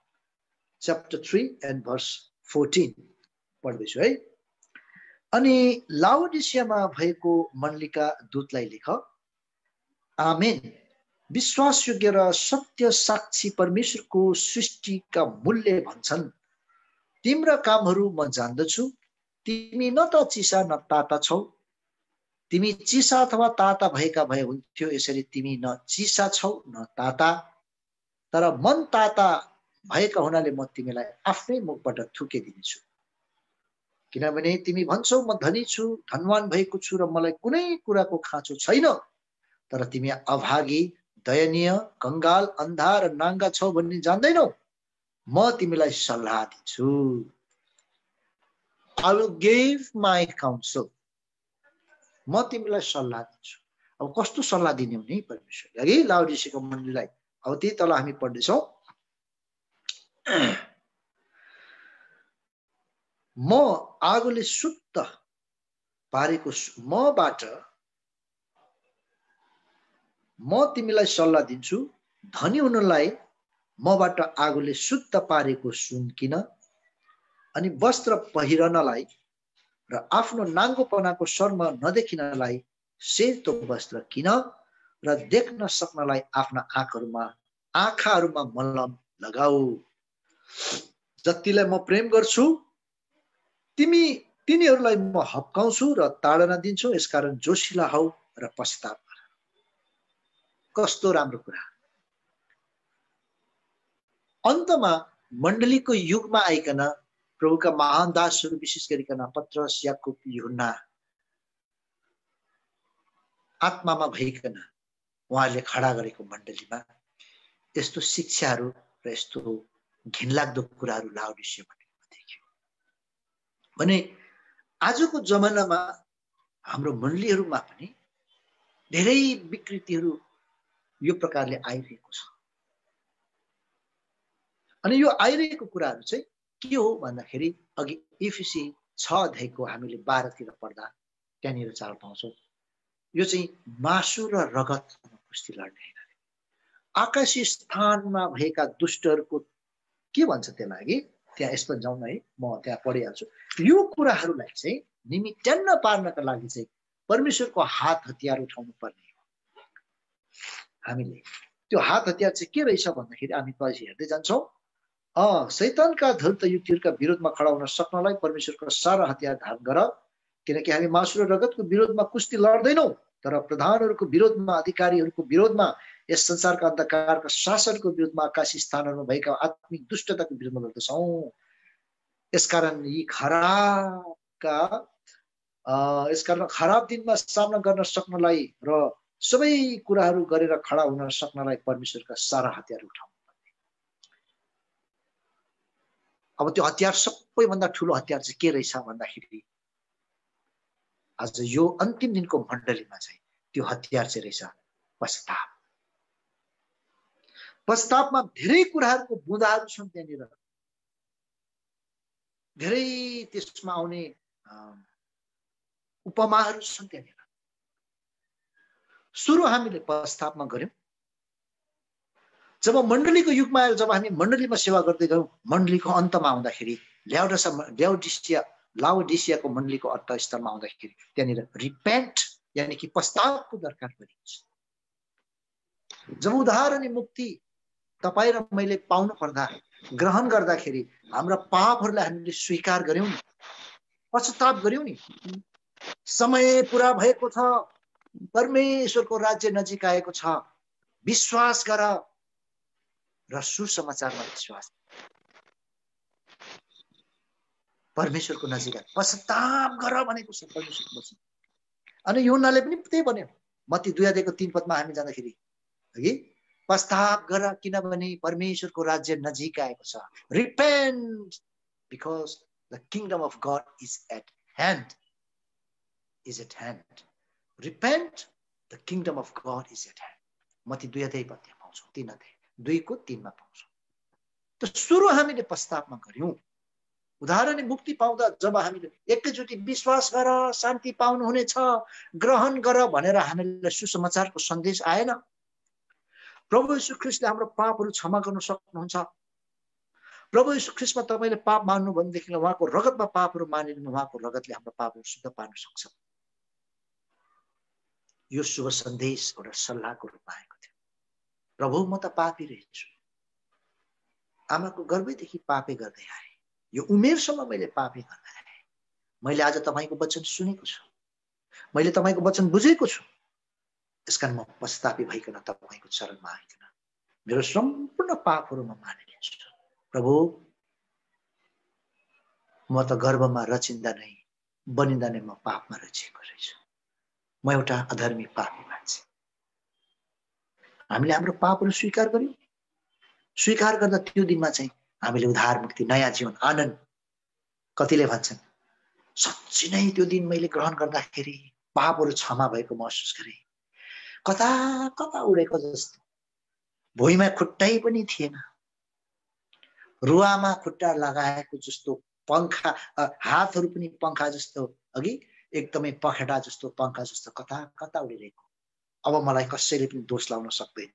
chapter 3 and verse 14. पढ्दैछु है। अनि लाउडिसियामा भएको मण्डलीका दूतलाई लेख, आमेन। विश्वासयोग्य र सत्य साक्षी परमेश्वरको सृष्टिका मूल्य भन्छन्, तिम्रा कामहरू म जान्दछु। तिमी न त चिसा न ताता छौ। तिमी चिसा अथवा ताता भएका भए हुन्थ्यो, यसरी तिमी न चिसा छौ न ताता, तर मन ताता भएका हुनाले म तिमीलाई आफ्नै मुखबाट थुकिदिनेछु। किनभने तिमी भन्छौ म धनी छु, धनवान भएको छु र मलाई कुनै कुराको खाँचो छैन, तर तिमी अभागी, दयनीय, कंगाल, अन्धा र नाङ्गा छौ भन्ने जान्दैनौ। म तिमीलाई सल्लाह दिन्छु। I will give my counsel. म तिमीलाई सल्लाह दिन्छु। अब कस्तो सल्लाह दिने हो नि परमेश्वरले अघि लाउडिसियाको मण्डलीलाई? अब त्यही तल हामी पढ्दैछौँ। म आगोले शुद्ध पारेको मबाट म तिमीलाई सल्लाह दिन्छु। धनी हुनलाई मबाट आगोले शुद्ध पारेको सुन किन, अनि वस्त्र पहिरनलाई र आफ्नो नाङ्गोपनाको शर्म नदेखिनलाई सेतो वस्त्र किन, र देख्न सक्नलाई आफ्ना आँखाहरूमा मलम लगाऊ। जतिलाई म प्रेम गर्छु तिनीहरूलाई म हप्काउँछु र ताडना दिन्छु। यसकारण जोशीला हौ र पश्चाताप गर। कस्तो राम्रो कुरा! अन्तमा मण्डलीको युगमा आइकन प्रभुका महान दासहरू विशेष गरिकन पत्रस, याकुब, यूहन्ना आत्मामा भइकन उहाँहरूले खडा गरेको मण्डलीमा यस्तो शिक्षाहरू र यस्तो घिनलाग्दो कुराहरू लाउडिसिया मण्डलीमा देखियो। भने आजको जमानामा हाम्रो मण्डलीहरूमा पनि धेरै विकृतिहरू यो प्रकारले आइरहेको छ। अनि यो आइरहेको कुराहरू चाहिँ के हो भन्दाखेरि अघि एफिसी 6 अध्यायको हामीले 12 तिर पढ्दा त्यहाँनिर चाल पाउँछौँ। यो चाहिँ मासु र रगतमा कुस्ती लड्ने होइन, आकाशी स्थानमा भएका दुष्टहरूको के भन्छ त्यसलाई, त्यहाँ यसमा जाउँ है, म त्यहाँ पढिहाल्छु। यो कुराहरूलाई चाहिँ निमित्यान्न पार्नका लागि चाहिँ परमेश्वरको हात हतियार उठाउनु पर्ने हो। हामीले त्यो हात हतियार चाहिँ के रहेछ भन्दाखेरि हामी पछि हेर्दै जान्छौँ। शैतानका धूर्त युक्तिहरूका विरोधमा खडा हुन सक्नलाई परमेश्वरको सारा हतियार धारण गर, किनकि हामी मासु र रगतको विरोधमा कुस्ती लड्दैनौँ, तर प्रधानहरूको विरोधमा, अधिकारीहरूको विरोधमा, यस संसारका अन्धकारका शासकको विरोधमा, आकाशी स्थानहरूमा भएका आत्मिक दुष्टताको विरोधमा लड्दछौँ। यसकारण खराब दिनमा सामना गर्न सक्नलाई र सबै कुराहरू गरेर खडा हुन सक्नलाई परमेश्वरका सारा हतियार उठाउनु। अब त्यो हतियार सबैभन्दा ठुलो हतियार चाहिँ के रहेछ भन्दाखेरि आज यो अन्तिम दिनको मण्डलीमा चाहिँ त्यो हतियार चाहिँ रहेछ पश्चाताप। पश्चातापमा धेरै कुराहरूको बुँदाहरू छन्, त्यहाँनिर धेरै त्यसमा आउने उपमाहरू छन्। त्यहाँनिर सुरु हामीले पश्चातापमा गर्यौं। जब मण्डलीको युगमा आएर जब हामी मण्डलीमा सेवा गर्दै गयौँ, मण्डलीको अन्तमा आउँदाखेरि लाउडिसियाको मण्डलीको अन्तस्तरमा आउँदाखेरि त्यहाँनिर रिपेन्ट यानी कि पश्चातापको दरकार परिन्छ। जब उद्धार अनि मुक्ति तपाईँ र मैले पाउनु पर्दा, ग्रहण गर्दाखेरि हाम्रा पापहरूलाई हामीले स्वीकार गर्यौं नि, पश्चाताप गर्यौं नि, समय पुरा भएको छ, परमेश्वरको राज्य नजिक आएको छ, विश्वास गर र सुसमाचारमा विश्वास, परमेश्वरको नजिक पश्चाताप गर भनेको छ परमेश्वरको वचन। अनि यूहन्नाले पनि त्यही भन्यो, मत्ती 2 अध्यायको 3 पदमा हामी जाँदाखेरि हगि पश्चाताप गर किनभने परमेश्वरको राज्य नजिक आएको छ। Repent because the kingdom of God is at hand, repent the kingdom of God is at hand. मत्ती 2 अध्याय पद पाउँछौँ, 3 अध्याय 2को 3 मा पाउँछौँ। त सुरु हामीले पश्चातापमा गर्यौं। उद्धार अनि मुक्ति पाउँदा जब हामीले एकैचोटि विश्वास गर शान्ति पाउनु हुनेछ, ग्रहण गर भनेर हामीलाई सुसमाचारको सन्देश आएन। प्रभु यीशु ख्रीष्टले हाम्रो पापहरू क्षमा गर्न सक्नुहुन्छ। प्रभु यीशु ख्रीष्टमा तपाईले पाप मान्नु भनेदेखि उहाँको रगतमा पापहरू मानिनु, उहाँको रगतले हाम्रो पापहरू शुद्ध पार्न सक्छ। यो शुभ सन्देश एउटा सल्लाहको रूपमा आएको थियो। प्रभु म त पापी रहेछु, आमाको गर्भैदेखि पापै गर्दै आए, यो उमेरसम्म मैले पापै गर्दै आए। मैले आज तपाईको वचन सुनेको छु, मैले तपाईको वचन बुझेको छु, यसकारण म पश्चातापी भइकन तपाईको चरणमा आइकन मेरो सम्पूर्ण पापहरू म मानिलिन्छु। प्रभु म त गर्भमा रचिँदा नै बनिँदा नै म पापमा रचिएको रहेछु, म एउटा अधर्मी पापी मान्छे। हामीले हाम्रो पापहरू स्वीकार गर्यौं। स्वीकार गर्दा त्यो दिनमा चाहिँ हामीले उद्धार मुक्ति, नयाँ जीवन, आनन्द, कतिले भन्छन् साँच्चै नै त्यो दिन मैले ग्रहण गर्दाखेरि पापहरू क्षमा भएको महसुस गरेँ, कता कता उडेको जस्तो, भुइँमा खुट्टै पनि थिएन, रुवामा खुट्टा लगाएको जस्तो, पंखा हातहरू पनि पंखा जस्तो, अघि एकदमै पखेटा जस्तो, पंखा जस्तो कता कता उडिरहेको। अब मलाई कसैले पनि दोष लाउन सक्दैन,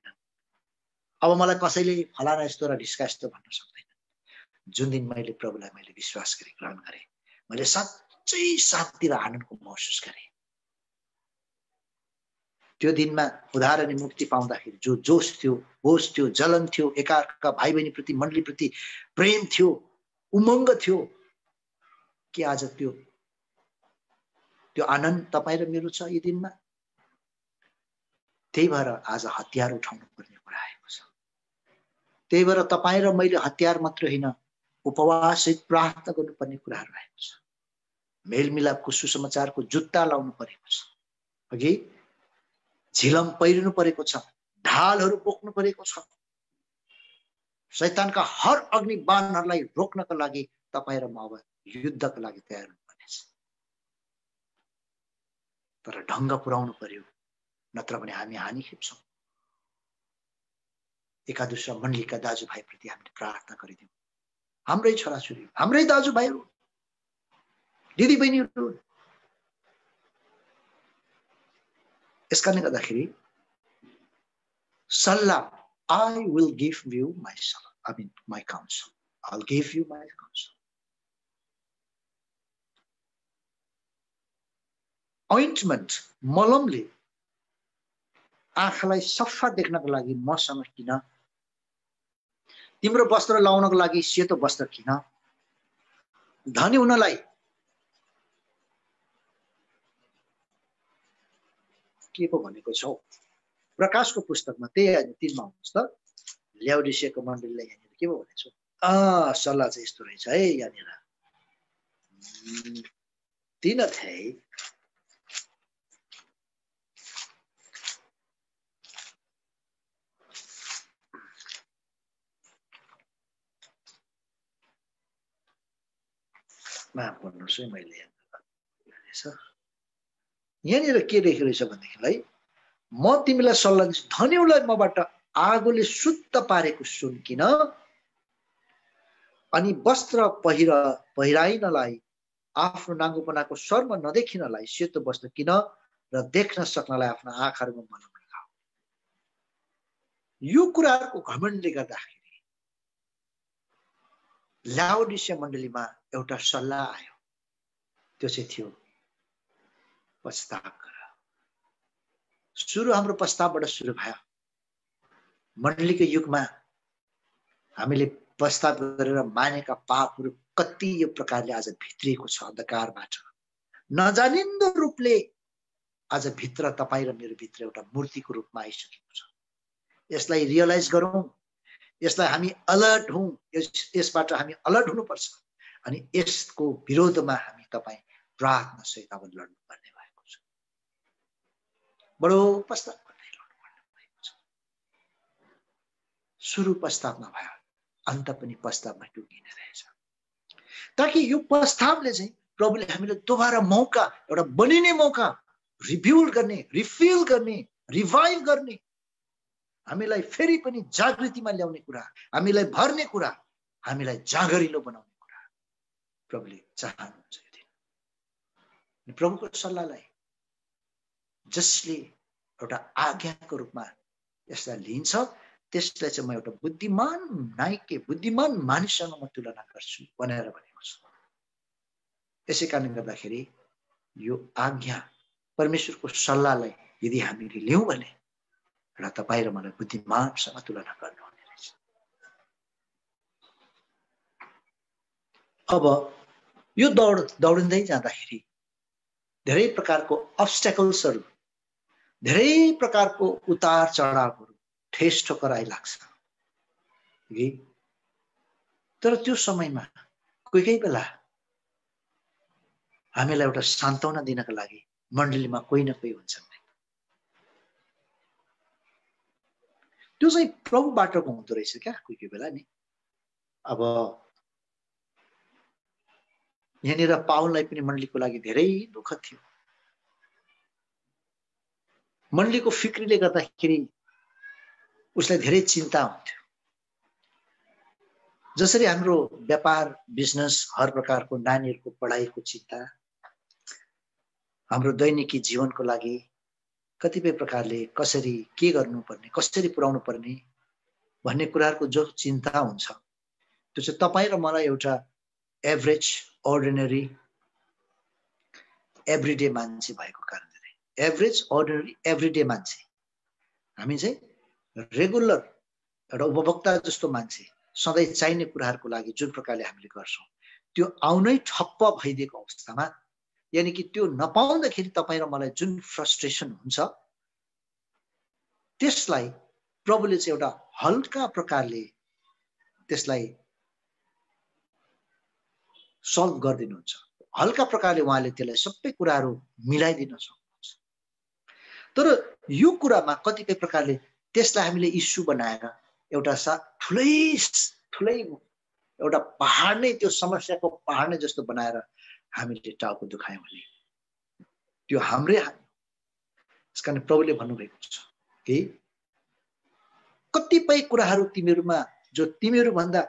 अब मलाई कसैले फलाना यस्तो र ढिस्का यस्तो भन्न सक्दैन। जुन दिन मैले प्रभुलाई मैले विश्वास गरेँ, ग्रहण गरेँ, मैले साँच्चै शान्ति र आनन्दको महसुस गरेँ। त्यो दिनमा उद्धार अनि मुक्ति पाउँदाखेरि जो जोश थियो, होश थियो, जलन थियो, एकाअर्का भाइ बहिनी प्रति, मण्डली प्रति प्रेम थियो, उमङ्ग थियो, के आज त्यो आनन्द तपाईँ र मेरो छ यी दिनमा? त्यही भएर आज हतियार उठाउनु पर्ने कुरा आएको छ। त्यही भएर तपाईँ र मैले हतियार मात्र होइन, उपवासित प्रार्थना गर्नुपर्ने कुराहरू आएको छ। मेलमिलापको सुसमाचारको जुत्ता लाउनु परेको छ, अघि झिलम पहिरिनु परेको छ, ढालहरू बोक्नु परेको छ। शैतानका हर अग्नि बाणहरूलाई रोक्नका लागि तपाईँ र म अब युद्धका लागि तयार हुनुपर्नेछ। तर ढङ्ग पुर्याउनु पर्यो, नत्र भने हामी हानि खेप्छौँ। एकादुसरा मण्डलीका दाजुभाइप्रति हामीले प्रार्थना गरिदिउँ। हाम्रै छोराछोरी, हाम्रै दाजुभाइहरू, दिदीबहिनीहरू, यस कारणले गर्दाखेरि सल्लाह, I will give you my salah. I mean my counsel. I'll give you my counsel. Ointment, मलमले आँखालाई सफा देख्नको लागि मसँग किन, तिम्रो वस्त्र लाउनको लागि सेतो वस्त्र किन, धनी हुनलाई के पो भनेको छौ। प्रकाशको पुस्तकमा त्यही 3 मा हुनुहोस् त, ल्याउडिसियाको मण्डलीलाई यहाँनिर के पो भनेको छु। सल्लाह चाहिँ यस्तो रहेछ है, यहाँनिर 3 अध्याय 'यहाँनिर के लेखेको रहेछ भनेदेखिलाई, म तिमीलाई सल्लाह दिन्छु, धनीलाई मबाट आगोले शुद्ध पारेको सुन किन, अनि वस्त्र पहिराइनलाई, आफ्नो नाङ्गोपनाको शर्म नदेखिनलाई सेतो वस्त्र किन, र देख्न सक्नलाई आफ्नो आँखाहरूमा मलम लगाऊ। यो कुराहरूको घमण्डले गर्दाखेरि लाउडिसिया मण्डलीमा एउटा सल्लाह आयो। त्यो चाहिँ थियो पश्चाताप गर। सुरु हाम्रो पश्चातापबाट सुरु भयो। मण्डलीको युगमा हामीले पश्चाताप गरेर मानेका पापहरू कति यो प्रकारले आज भित्रिएको छ अन्धकारबाट, नजानिन्दो रूपले आज भित्र तपाईँ र मेरो भित्र एउटा मूर्तिको रूपमा आइसकेको छ। यसलाई रियलाइज गरौँ, यसलाई हामी अलर्ट हौँ, यसबाट हामी अलर्ट हुनुपर्छ, अनि यसको विरोधमा हामी तपाईँ प्रार्थना सहित अब लड्नुपर्ने भएको छ। बडो पश्चाताप गर्दै लड्नुपर्ने भएको छ। सुरु पश्चातापमा भयो, अन्त पनि पश्चातापमा टुङ्गिने रहेछ। ताकि यो पश्चातापले चाहिँ प्रभुले हामीलाई दोबारा मौका, एउटा बनिने मौका, रिब्युल्ड गर्ने, रिफिल गर्ने, रिभाइभ गर्ने, हामीलाई फेरि पनि जागृतिमा ल्याउने कुरा, हामीलाई भर्ने कुरा, हामीलाई जागरिलो बनाउने कुरा प्रभुले चाहनुहुन्छ। प्रभुको सल्लाहलाई जसले एउटा आज्ञाको रूपमा यसलाई लिन्छ, त्यसलाई चाहिँ म एउटा बुद्धिमान नायक, बुद्धिमान मानिससँग म तुलना गर्छु भनेर भनेको छ। यसै कारणले गर्दाखेरि यो आज्ञा, परमेश्वरको सल्लाहलाई यदि हामीले लियौँ भने र तपाईँ र मलाई बुद्धिमानसँग तुलना गर्नुहुने रहेछ। अब यो दौडिँदै जाँदाखेरि धेरै प्रकारको अब्स्टेकल्सहरू, धेरै प्रकारको उतार चढावहरू, ठेस ठोकर आइलाग्छ। तर त्यो समयमा कोही बेला हामीलाई एउटा सान्त्वना दिनका लागि मण्डलीमा कोही न कोही हुन्छ। त्यो चाहिँ प्रभुबाटको हुँदो रहेछ क्या कोही बेला नि। अब यहाँनिर पाउललाई पनि मण्डलीको लागि धेरै दुःख थियो। मण्डलीको फिक्रीले गर्दाखेरि उसलाई धेरै चिन्ता हुन्थ्यो। जसरी हाम्रो व्यापार, बिजनेस, हर प्रकारको नानीहरूको पढाइको चिन्ता, हाम्रो दैनिकी जीवनको लागि कतिपय प्रकारले कसरी के गर्नुपर्ने, कसरी पुर्याउनु पर्ने भन्ने कुराहरूको जो चिन्ता हुन्छ, त्यो चाहिँ तपाईँ र मलाई एउटा एभरेज, अर्डिनरी, एभ्रिडे मान्छे भएको कारणले, एभरेज, अर्डिनरी, एभ्रिडे मान्छे, हामी चाहिँ रेगुलर एउटा उपभोक्ता जस्तो मान्छे, सधैँ चाहिने कुराहरूको लागि जुन प्रकारले हामीले गर्छौँ, त्यो आउनै ठप्प भइदिएको अवस्थामा, यानि कि त्यो नपाउँदाखेरि तपाईँ र मलाई जुन फ्रस्ट्रेसन हुन्छ, त्यसलाई प्रभुले चाहिँ एउटा हल्का प्रकारले त्यसलाई सल्भ गरिदिनुहुन्छ। हल्का प्रकारले उहाँले त्यसलाई सबै कुराहरू मिलाइदिन सक्नुहुन्छ। तर यो कुरामा कतिपय प्रकारले त्यसलाई हामीले इस्यु बनाएर एउटा ठुलै एउटा पहाड नै, त्यो समस्याको पहाड नै जस्तो बनाएर हामीले टाउको दुखायौँ भने त्यो हाम्रै हात। त्यस कारण प्रभुले भन्नुभएको छ कि कतिपय कुराहरू तिमीहरूमा जो तिमीहरूभन्दा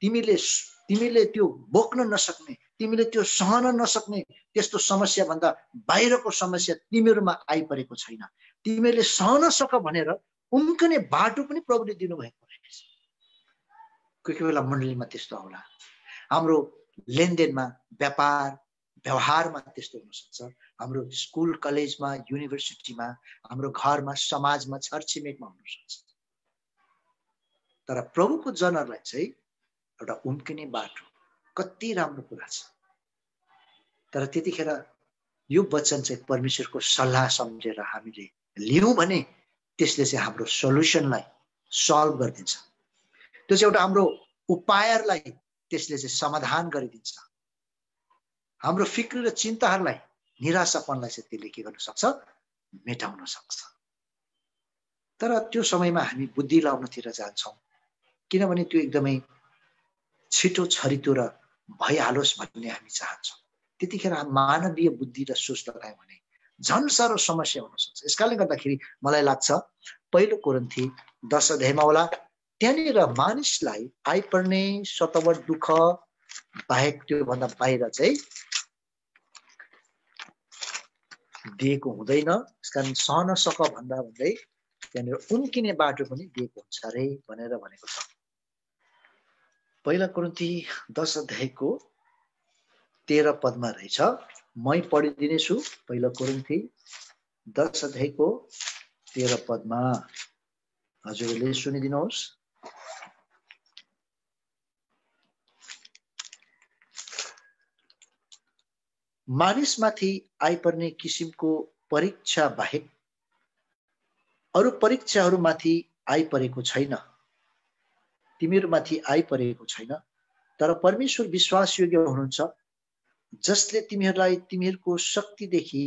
तिमीले त्यो बोक्न नसक्ने, तिमीले त्यो सहन नसक्ने त्यस्तो समस्या भन्दा बाहिरको समस्या तिमीहरूमा आइपरेको छैन। तिमीले सहन सक भनेर उम्कने बाटो पनि प्रभुले दिनुभएको रहेछ। कोही कोही बेला मण्डलीमा त्यस्तो होला, हाम्रो लेनदेनमा, व्यापार व्यवहारमा त्यस्तो हुन सक्छ, हाम्रो स्कुल कलेजमा, युनिभर्सिटीमा, हाम्रो घरमा, समाजमा, छरछिमेकमा हुन सक्छ। तर प्रभुको जनहरूलाई चाहिँ एउटा उम्किने बाटो कति राम्रो कुरा छ। तर त्यतिखेर यो वचन चाहिँ परमेश्वरको सल्लाह सम्झेर हामीले लियौँ भने त्यसले चाहिँ हाम्रो सोल्युसनलाई सल्भ गरिदिन्छ। त्यो चाहिँ एउटा हाम्रो उपायहरूलाई त्यसले चाहिँ समाधान गरिदिन्छ। हाम्रो फिक्र र चिन्ताहरूलाई, निराशापनलाई चाहिँ त्यसले के गर्न सक्छ? मेटाउन सक्छ। तर त्यो समयमा हामी बुद्धि लाउनतिर जान्छौँ, किनभने त्यो एकदमै छिटो छरितो र भइहालोस् भन्ने हामी चाहन्छौँ। त्यतिखेर मानवीय बुद्धि र सोच लगायौँ भने झन् साह्रो समस्या हुन सक्छ। यसकारणले गर्दाखेरि मलाई लाग्छ पहिलो कोरिन्थी 10 अध्यायमा होला, त्यहाँनिर मानिसलाई आइपर्ने सतवट दुःख बाहेक त्योभन्दा बाहिर चाहिँ दिएको हुँदैन। यसकारण सहन सक भन्दा भन्दै त्यहाँनिर उम्किने बाटो पनि दिएको हुन्छ अरे भनेर भनेको छ। पहिला कोरिन्थी 10 अध्यायको 13 पदमा रहेछ, मै पढिदिनेछु। पहिला कोरिन्थी 10 अध्यायको 13 पदमा हजुरले सुनिदिनुहोस्। मानिसमाथि आइपर्ने किसिमको परीक्षा बाहेक अरू परीक्षाहरूमाथि आइपरेको छैन, तिमीहरूमाथि आइपरेको छैन। तर परमेश्वर विश्वासयोग्य हुनुहुन्छ, जसले तिमीहरूलाई तिमीहरूको शक्तिदेखि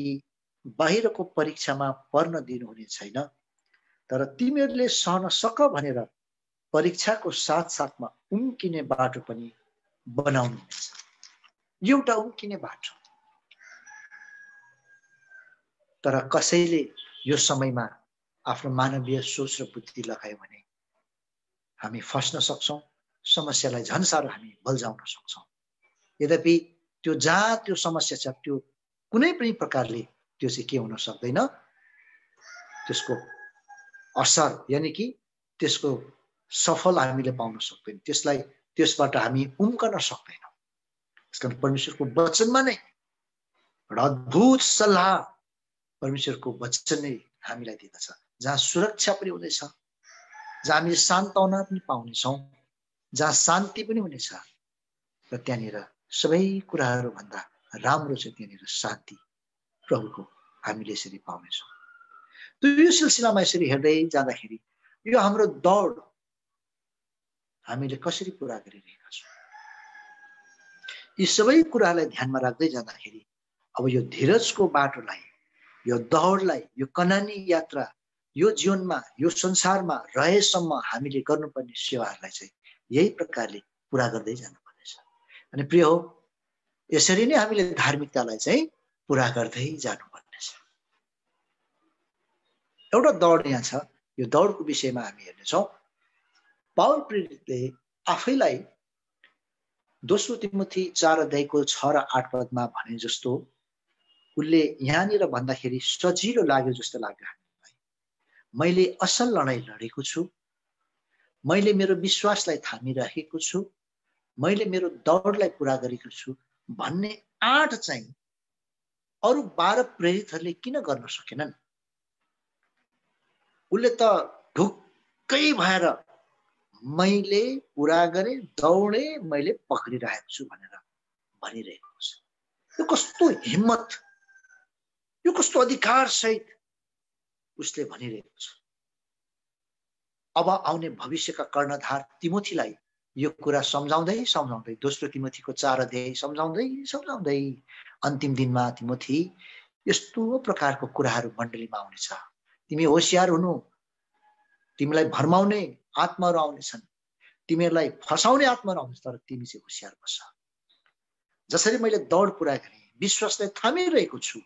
बाहिरको परीक्षामा पर्न दिनुहुने छैन, तर तिमीहरूले सहन सक भनेर परीक्षाको साथसाथमा उम्किने बाटो पनि बनाउनुहुनेछ। एउटा उम्किने बाटो। तर कसैले यो समयमा आफ्नो मानवीय सोच र बुद्धि लगायो भने हामी फस्न सक्छौँ, समस्यालाई झन् साह्रो हामी बल्झाउन सक्छौँ। यद्यपि त्यो जहाँ त्यो समस्या छ, त्यो कुनै पनि प्रकारले त्यो चाहिँ के हुन सक्दैन, त्यसको असर यानि कि त्यसको सफल हामीले पाउन सक्दैन, त्यसबाट हामी उम्कन सक्दैनौँ। त्यसकारण परमेश्वरको वचनमा नै एउटा अद्भुत सल्लाह परमेश्वरको वचन नै हामीलाई दिँदछ, जहाँ सुरक्षा पनि हुनेछ, जहाँ हामीले सान्त्वना पनि पाउनेछौँ, जहाँ शान्ति पनि हुनेछ। र त्यहाँनिर सबै कुराहरू भन्दा राम्रो चाहिँ त्यहाँनिर शान्ति प्रभुको हामीले यसरी पाउनेछौँ। त यो सिलसिलामा यसरी हेर्दै जाँदाखेरि यो हाम्रो दौड हामीले कसरी पुरा गरिरहेका छौँ, यी सबै कुरालाई ध्यानमा राख्दै जाँदाखेरि अब यो धीरजको बाटोलाई, यो दौडलाई, यो कनानी यात्रा, यो जीवनमा, यो संसारमा रहेसम्म हामीले गर्नुपर्ने सेवाहरूलाई चाहिँ यही प्रकारले पुरा गर्दै जानुपर्नेछ। अनि प्रिय हो, यसरी नै हामीले धार्मिकतालाई चाहिँ पुरा गर्दै जानुपर्नेछ। एउटा दौड यहाँ छ, यो दौडको विषयमा हामी हेर्नेछौँ। पावल प्रेरितले आफैलाई 2 तिमोथी 4 अध्यायको 6 र 8 पदमा भने जस्तो उसले यहाँनिर भन्दाखेरि सजिलो लाग्यो जस्तो लाग्यो हामीलाई। मैले असल लडाईँ लडेको छु, मैले मेरो विश्वासलाई थामिरहेको छु, मैले मेरो दौडलाई पुरा गरेको छु भन्ने आँट चाहिँ अरू 12 प्रेरितहरूले किन गर्न सकेनन्? उसले त ढुक्कै भएर मैले पुरा गरे, दौडे, मैले पक्रिरहेको छु भनेर भनिरहेको छ। यो कस्तो हिम्मत, यो कस्तो अधिकार सहित उसले भनिरहेको छ। अब आउने भविष्यका कर्णधार तिमोथीलाई यो कुरा सम्झाउँदै दोस्रो तिमोथीको 4 अध्याय सम्झाउँदै अन्तिम दिनमा तिमोथी यस्तो प्रकारको कुराहरू मण्डलीमा आउनेछ। तिमी होशियार हुनु, तिमीलाई भरमाउने आत्माहरू आउनेछन्, तिमीहरूलाई फसाउने आत्माहरू आउँछ, तर तिमी चाहिँ होशियार बस। जसरी मैले दौड पुरा गरेँ, विश्वासलाई थामिरहेको छु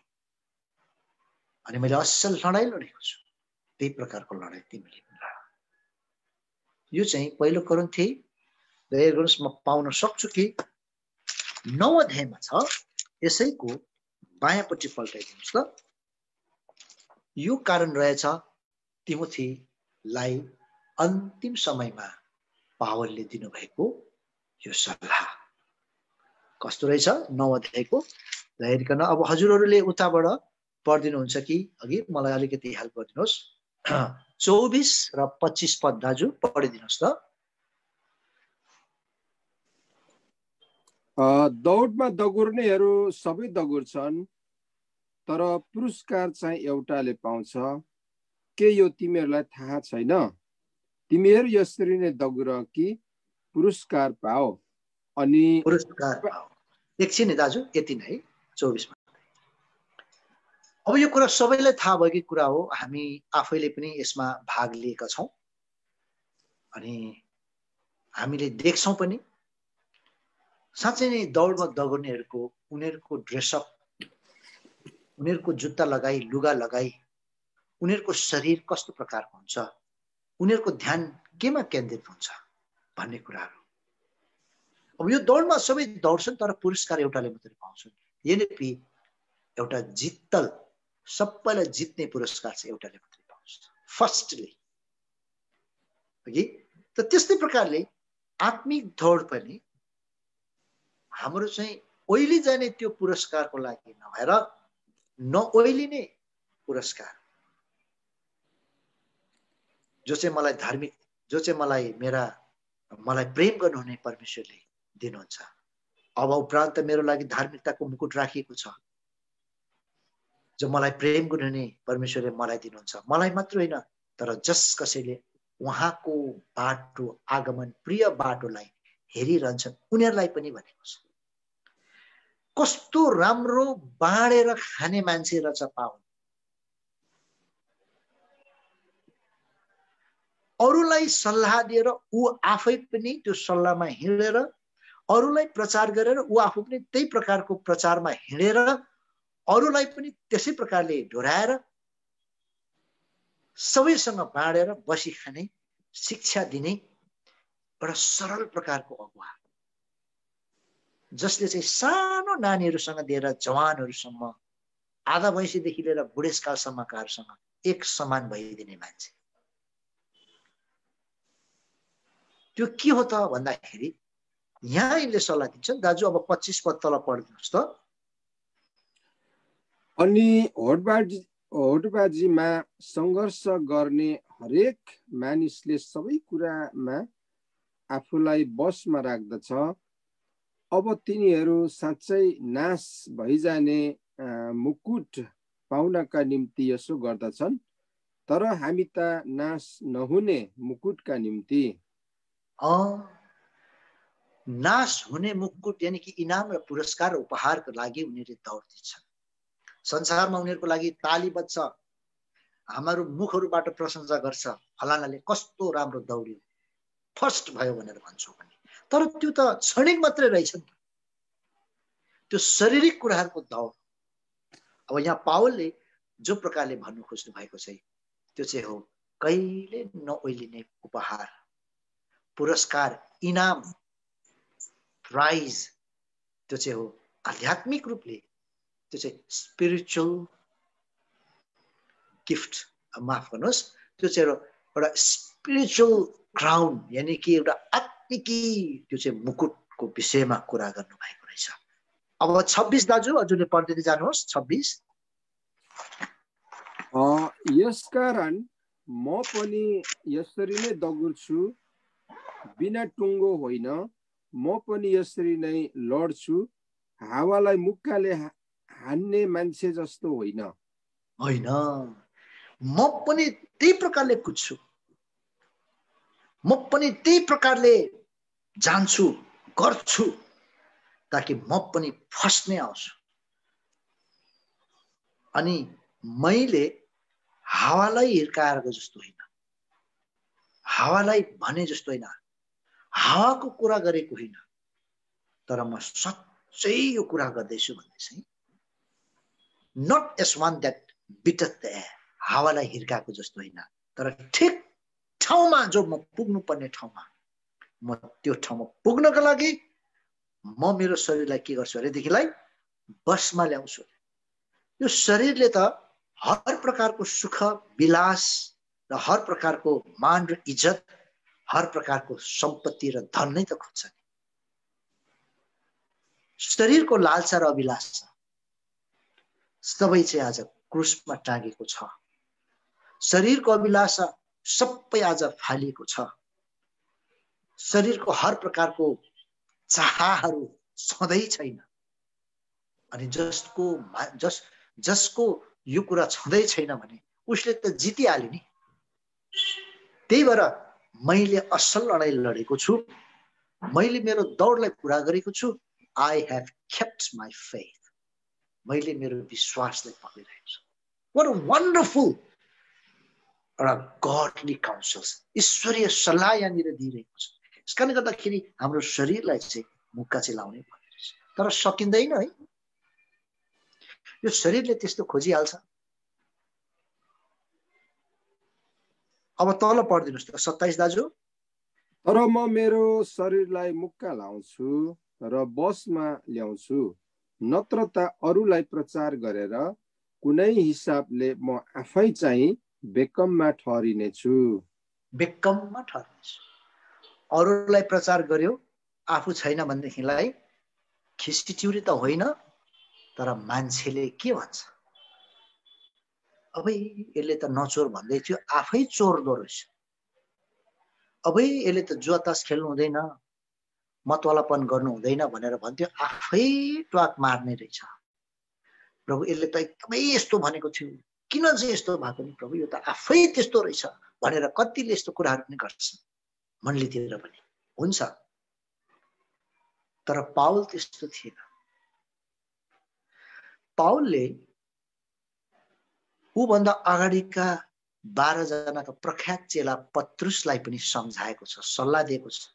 अनि मैले असल लडाई लडेको छु, त्यही प्रकारको लडाई तिमीले लड। यो चाहिँ पहिलो कोरिन्थी दया गर्नुहोस्, म पाउन सक्छु कि 9 अध्यायमा छ। यसैको बायाँपट्टि पल्टाइदिनुहोस् त। यो कारण रहेछ तिमोथीलाई अन्तिम समयमा पावलले दिनुभएको यो सल्लाह कस्तो रहेछ। 9 अध्यायको हेरिकन अब हजुरहरूले उताबाट पढिदिनुहुन्छ कि अघि मलाई अलिकति हेल्प गरिदिनुहोस्। 24 र 25 पद दाजु पढिदिनुहोस् त। दौडमा दगुर्नेहरू सबै दगुर्छन्, तर पुरस्कार चाहिँ एउटाले पाउँछ। के यो तिमीहरूलाई थाहा छैन? तिमीहरू यसरी नै दगुर कि पुरस्कार पाओ। अनि पुरस्कार पाओ। एकछिन है दाजु, यति नै 24 मा। अब यो कुरा सबैलाई थाहा भएकै कुरा हो, हामी आफैले पनि यसमा भाग लिएका छौं अनि हामीले देख्छौं पनि। साँच्चै नै दौडमा दगुर्नेहरूको उनीहरूको ड्रेसअप, उनीहरूको जुत्ता लगाई, लुगा लगाई, उनीहरूको शरीर कस्तो प्रकारको हुन्छ, उनीहरूको ध्यान केमा केन्द्रित हुन्छ भन्ने कुराहरू। अब यो दौडमा सबै दौड्छन्, तर पुरस्कार एउटाले मात्रै पाउँछन्। यद्यपि एउटा जित्तल, सबैलाई जित्ने पुरस्कार चाहिँ एउटाले मात्रै पाउँछ, फर्स्टली। त त्यस्तै प्रकारले आत्मिक दौड पनि हाम्रो चाहिँ ओइली जाने त्यो पुरस्कारको लागि नभएर नओइलिने पुरस्कार, जो चाहिँ मलाई धार्मिक, जो चाहिँ मलाई प्रेम गर्नुहुने परमेश्वरले दिनुहुन्छ। अब उपरान्त मेरो लागि धार्मिकताको मुकुट राखिएको छ, जो मलाई प्रेम गर्नुहुने परमेश्वरले मलाई दिनुहुन्छ। मलाई मात्र होइन, तर जस कसैले उहाँको बाटो, आगमन प्रिय बाटोलाई हेरिरहन्छन् उनीहरूलाई पनि भनेको छ। कस्तो राम्रो बाँडेर खाने मान्छे रहेछ पाउल। अरूलाई सल्लाह दिएर ऊ आफै पनि त्यो सल्लाहमा हिँडेर, अरूलाई प्रचार गरेर ऊ आफू पनि त्यही प्रकारको प्रचारमा हिँडेर, अरूलाई पनि त्यसै प्रकारले डोराएर, सबैसँग बाँडेर बसी खाने, शिक्षा दिने एउटा सरल प्रकारको अगुवा, जसले चाहिँ सानो नानीहरूसँग दिएर जवानहरूसम्म, आधा वयसीदेखि लिएर बुढेसकालसम्मकाहरूसँग एक समान भइदिने मान्छे। त्यो के हो त भन्दाखेरि यहाँ यिनले सल्लाह दिन्छन्। दाजु अब 25 पद तल पढिदिनुहोस् त। अनि होडबाजीमा सङ्घर्ष गर्ने हरेक मानिसले सबै कुरामा आफूलाई बसमा राख्दछ। अब तिनीहरू साँच्चै नाश भइजाने मुकुट पाउनका निम्ति यसो गर्दछन्, तर हामी त नाश नहुने मुकुटका निम्ति। नाश हुने मुकुट यानी कि इनाम र पुरस्कार र उपहारको लागि उनीहरूले दौड्दैछन्। संसारमा उनीहरूको लागि ताली बज्छ, हाम्रो मुखहरूबाट प्रशंसा गर्छ, फलानाले कस्तो राम्रो दौड्यो, फर्स्ट भयो भनेर भन्छौँ पनि। तर त्यो त क्षणिक मात्रै रहेछ नि त, त्यो शारीरिक कुराहरूको दौड। अब यहाँ पावलले जो प्रकारले भन्नु खोज्नु भएको छ त्यो चाहिँ हो कहिले नओइलिने उपहार, पुरस्कार, इनाम, प्राइज। त्यो चाहिँ हो आध्यात्मिक रूपले, त्यो चाहिँ स्पिरिचुअल गिफ्ट, माफ गर्नुहोस्, त्यो चाहिँ एउटा स्पिरिचुअल क्राउन, यानी कि एउटा आत्मिकी त्यो चाहिँ मुकुटको विषयमा कुरा गर्नु भएको रहेछ। अब 26 दाजु हजुरले पढ्दै जानुहोस्। 26 यसकारण म पनि यसरी नै दगुर्छु, बिना टुङ्गो होइन, म पनि यसरी नै लड्छु, हावालाई मुक्काले हान्ने मान्छे जस्तो होइन। होइन, म पनि त्यही प्रकारले कुद्छु, म पनि त्यही प्रकारले जान्छु, गर्छु, ताकि म पनि फस्ने आउँछु। अनि मैले हावालाई हिर्काएको जस्तो होइन, हावालाई भने जस्तो होइन, हावाको कुरा गरेको होइन, तर म सच्चै यो कुरा गर्दैछु भन्दैछ। Not as one that beateth the air, हावालाई हिर्काएको जस्तो होइन, तर ठिक ठाउँमा, जो म पुग्नुपर्ने ठाउँमा, म त्यो ठाउँमा पुग्नको लागि म मेरो शरीरलाई के गर्छु अरेदेखिलाई बसमा ल्याउँछु। यो शरीरले त हर प्रकारको सुख विलास र हर प्रकारको मान र इज्जत, हर प्रकारको सम्पत्ति र धन नै त खोज्छ। शरीरको लालसा र अभिलाषा सबै चाहिँ आज क्रुसमा टाँगेको छ। शरीरको अभिलाषा सबै आज फालिएको छ। शरीरको हर प्रकारको चाहहरू सधैँ छैन। अनि जसको यो कुरा छँदै छैन भने उसले त जितिहाल्यो नि। त्यही भएर मैले असल लडाई लडेको छु, मैले मेरो दौडलाई पूरा गरेको छु। I have kept my faith, मैले मेरो विश्वासलाई पक्रिरहेको छु। व्हाट अ वन्डरफुल एउटा गडली काउन्सल्स, ईश्वरीय सल्लाह यहाँनिर दिइरहेको छ। यस कारणले गर्दाखेरि हाम्रो शरीरलाई चाहिँ मुक्का चाहिँ लाउनै पर्ने रहेछ, तर सकिँदैन है। यो शरीरले त्यस्तो खोजिहाल्छ। अब तल पढिदिनुहोस् त 27 दाजु। तर म मेरो शरीरलाई मुक्का लाउँछु र बसमा ल्याउँछु, नत्र त अरूलाई प्रचार गरेर कुनै हिसाबले म आफै चाहिँ बेकममा ठहरिनेछु। बेकममा ठहरिनेछु। अरूलाई प्रचार गर्यो, आफू छैन भनेदेखिलाई खिस्टिच्युरी त होइन, तर मान्छेले के भन्छ, अबै यसले त नचोर भन्दै थियो, आफै चोर्दो रहेछ। अबै यसले त जुवातास खेल्नु हुँदैन, मतवालापन गर्नु हुँदैन भनेर भन्थ्यो, आफै ट्वाक मार्ने रहेछ। प्रभु यसले त एकदमै यस्तो भनेको थियो, किन चाहिँ यस्तो भएको नि प्रभु, यो त आफै त्यस्तो रहेछ भनेर कतिले यस्तो कुराहरू पनि गर्छन् मण्डलीतिर पनि हुन्छ। तर पाउल त्यस्तो थिएन। पाउलले ऊभन्दा अगाडिका 12 जनाका प्रख्यात चेला पत्रुसलाई पनि सम्झाएको छ, सल्लाह दिएको छ।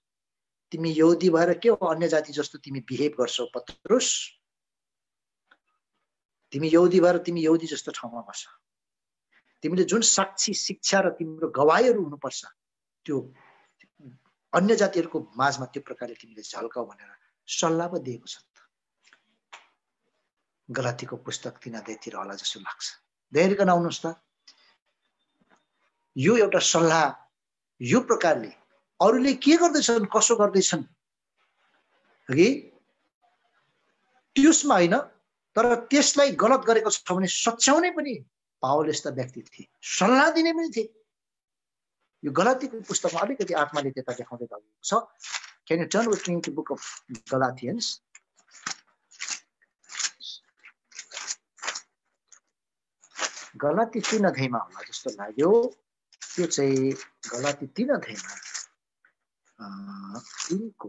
तिमी यहुदी भएर के हो अन्य जाति जस्तो तिमी बिहेभ गर्छौ पत्रुस? तिमी यहुदी भएर तिमी यहुदी जस्तो ठाउँमा बस। तिमीले जुन साक्षी शिक्षा र तिम्रो गवाहीहरू हुनुपर्छ त्यो अन्य जातिहरूको माझमा त्यो प्रकारले तिमीले झल्काऊ भनेर सल्लाह पो दिएको छ। गलातीको पुस्तक 3 होला जस्तो लाग्छ। धेरैकन आउनुहोस् त। यो एउटा सल्लाह यो प्रकारले अरूले के गर्दैछन् कसो गर्दैछन् हगि ट्युसमा होइन, तर त्यसलाई गलत गरेको छ भने सच्याउने पनि पावल यस्ता व्यक्ति थिए, सल्लाह दिने पनि थिए। यो गलातीको पुस्तकमा अलिकति आत्माले त्यता देखाउँदै गएको छ। Can you turn with me to book of Galatians? Galati 3 अध्यायमा होला जस्तो लाग्यो। त्यो चाहिँ गलाती 3 अध्यायमा 3 को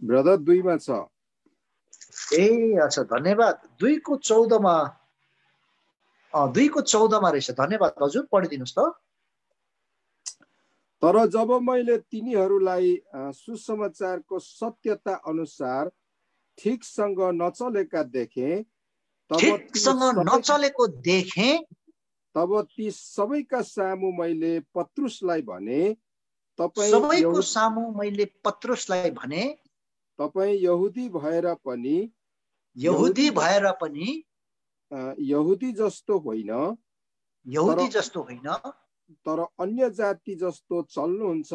ब्रदर 2 मा छ। ए अच्छा धन्यवाद। 2 को 14 मा 2 को 14 मा रहेछ। धन्यवाद हजुर, पढिदिनुस् त। तर जब मैले तिनीहरूलाई सुसमाचारको सत्यता अनुसार ठिकसँग नचलेका देखे, तब ती सबैका सामु मैले पत्रुसलाई भने, तपाईं यहुदी भएर पनि यहुदी जस्तो होइन, तर अन्य जाति जस्तो चल्नुहुन्छ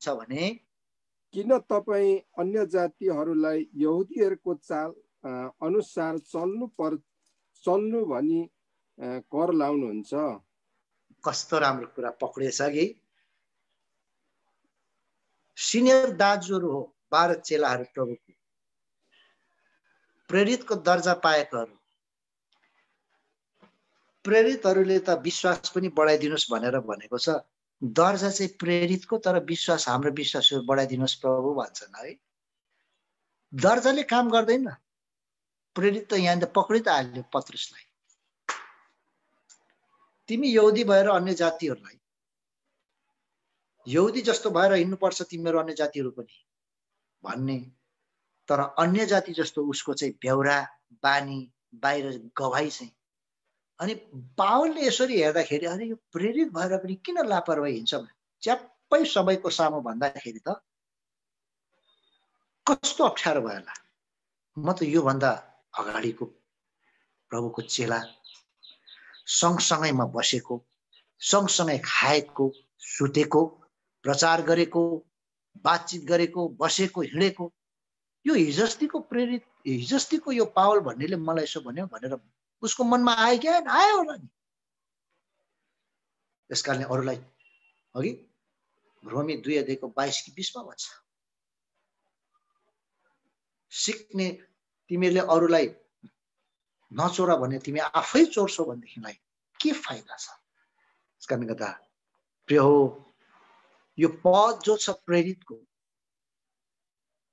भने, किन तपाईं अन्य जातिहरूलाई यहुदीहरूको चाल अनुसार चल्नु भनी कर लाउनुहुन्छ? कस्तो राम्रो कुरा पक्रेछ कि। सिनियर दाजुहरू हो 12 चेलाहरू प्रभुको। प्रेरितको दर्जा पाएकोहरू, प्रेरितहरूले त विश्वास पनि बढाइदिनुहोस् भनेर भनेको छ। दर्जा चाहिँ प्रेरितको, तर विश्वास हाम्रो विश्वासहरू बढाइदिनुहोस् प्रभु भन्छन् है। दर्जाले काम गर्दैन। प्रेरित त यहाँ पक्रि त हाल्यो पत्रुसलाई। तिमी यहुदी भएर अन्य जातिहरूलाई, यहुदी जस्तो भएर हिँड्नुपर्छ तिमीहरू अन्य जातिहरू पनि भन्ने, तर अन्य जाति जस्तो उसको चाहिँ बेहोरा बानी बाहिर गवाई चाहिँ। अनि पावलले यसरी हेर्दाखेरि अरे यो प्रेरित भएर पनि किन लापरवाही हिँड्छ च्याप्पै सबैको सामु भन्दाखेरि त कस्तो अप्ठ्यारो भयो होला। म त योभन्दा अगाडिको प्रभुको चेला, सँगसँगैमा बसेको, सँगसँगै खाएको सुतेको, प्रचार गरेको, बातचित गरेको, बसेको हिँडेको, यो हिजस्तीको प्रेरित, हिजस्तीको यो पावल भन्नेले मलाई यसो भन्यो भनेर उसको मनमा आयो क्या? आयो होला नि। त्यसकारणले अरूलाई अघि रोमी 2:22-20 भन्छ, सिक्ने तिमीले अरूलाई नचोर भने तिमी आफै चोर्छौ भनेदेखिलाई के फाइदा छ? त्यसकारणले गर्दा प्रिय हो, यो पद जो छ प्रेरितको,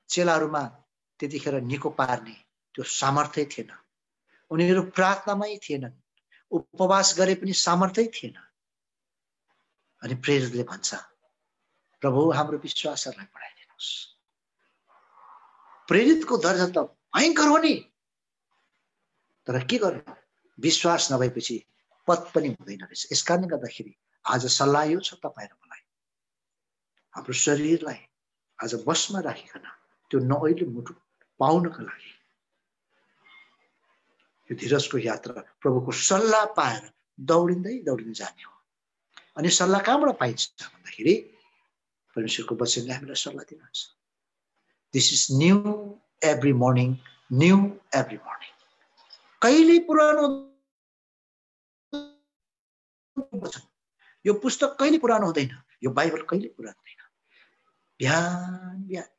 चेलाहरूमा त्यतिखेर निको पार्ने त्यो सामर्थ्य थिएन। उनीहरू प्रार्थनामै थिएनन्, उपवास गरे पनि सामर्थ्य थिएन। अनि प्रेरितले भन्छ, प्रभु हाम्रो विश्वासहरूलाई बढाइदिनुहोस्। प्रेरितको दर्जा त भयङ्कर हो नि, तर के गर्नु, विश्वास नभएपछि पद पनि हुँदैन रहेछ। यसकारणले गर्दाखेरि आज सल्लाह यो छ तपाईँ र मलाई, हाम्रो शरीरलाई आज बसमा राखिकन त्यो नअहिलो मुटु पाउनको लागि यो धीरजको यात्रा प्रभुको सल्लाह पाएर दौडिँदै दौडिँदै जाने हो। अनि सल्लाह कहाँबाट पाइन्छ भन्दाखेरि परमेश्वरको वचनले हामीलाई सल्लाह दिनुहुन्छ। This is new every morning, new every morning. कहिले पुरानो यो पुस्तक कहिले पुरानो हुँदैन, यो बाइबल कहिले पुरानो हुँदैन। बिहान बिहान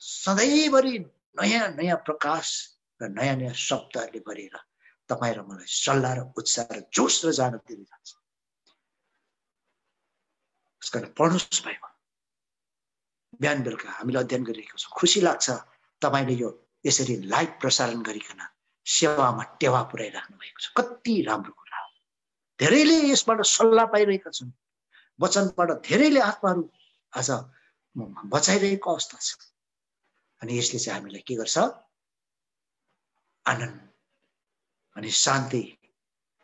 सधैँभरि नयाँ नयाँ प्रकाश र नयाँ नयाँ शब्दहरूले भरेर तपाईँ र मलाई सल्लाह र उत्साह र जोस र जान दिँदै जान्छ। यसकारण पढ्नुहोस् बाइबल, बिहान बेलुका हामीले अध्ययन गरिरहेको छौँ। खुसी लाग्छ तपाईँले यो यसरी लाइभ प्रसारण गरिकन सेवामा टेवा पुर्याइराख्नु भएको छ। कति राम्रो कुरा हो। धेरैले यसबाट सल्लाह पाइरहेका छन्, वचनबाट धेरैले आत्माहरू आज बचाइरहेको अवस्था छ। अनि यसले चाहिँ हामीलाई के गर्छ? आनन्द अनि शान्ति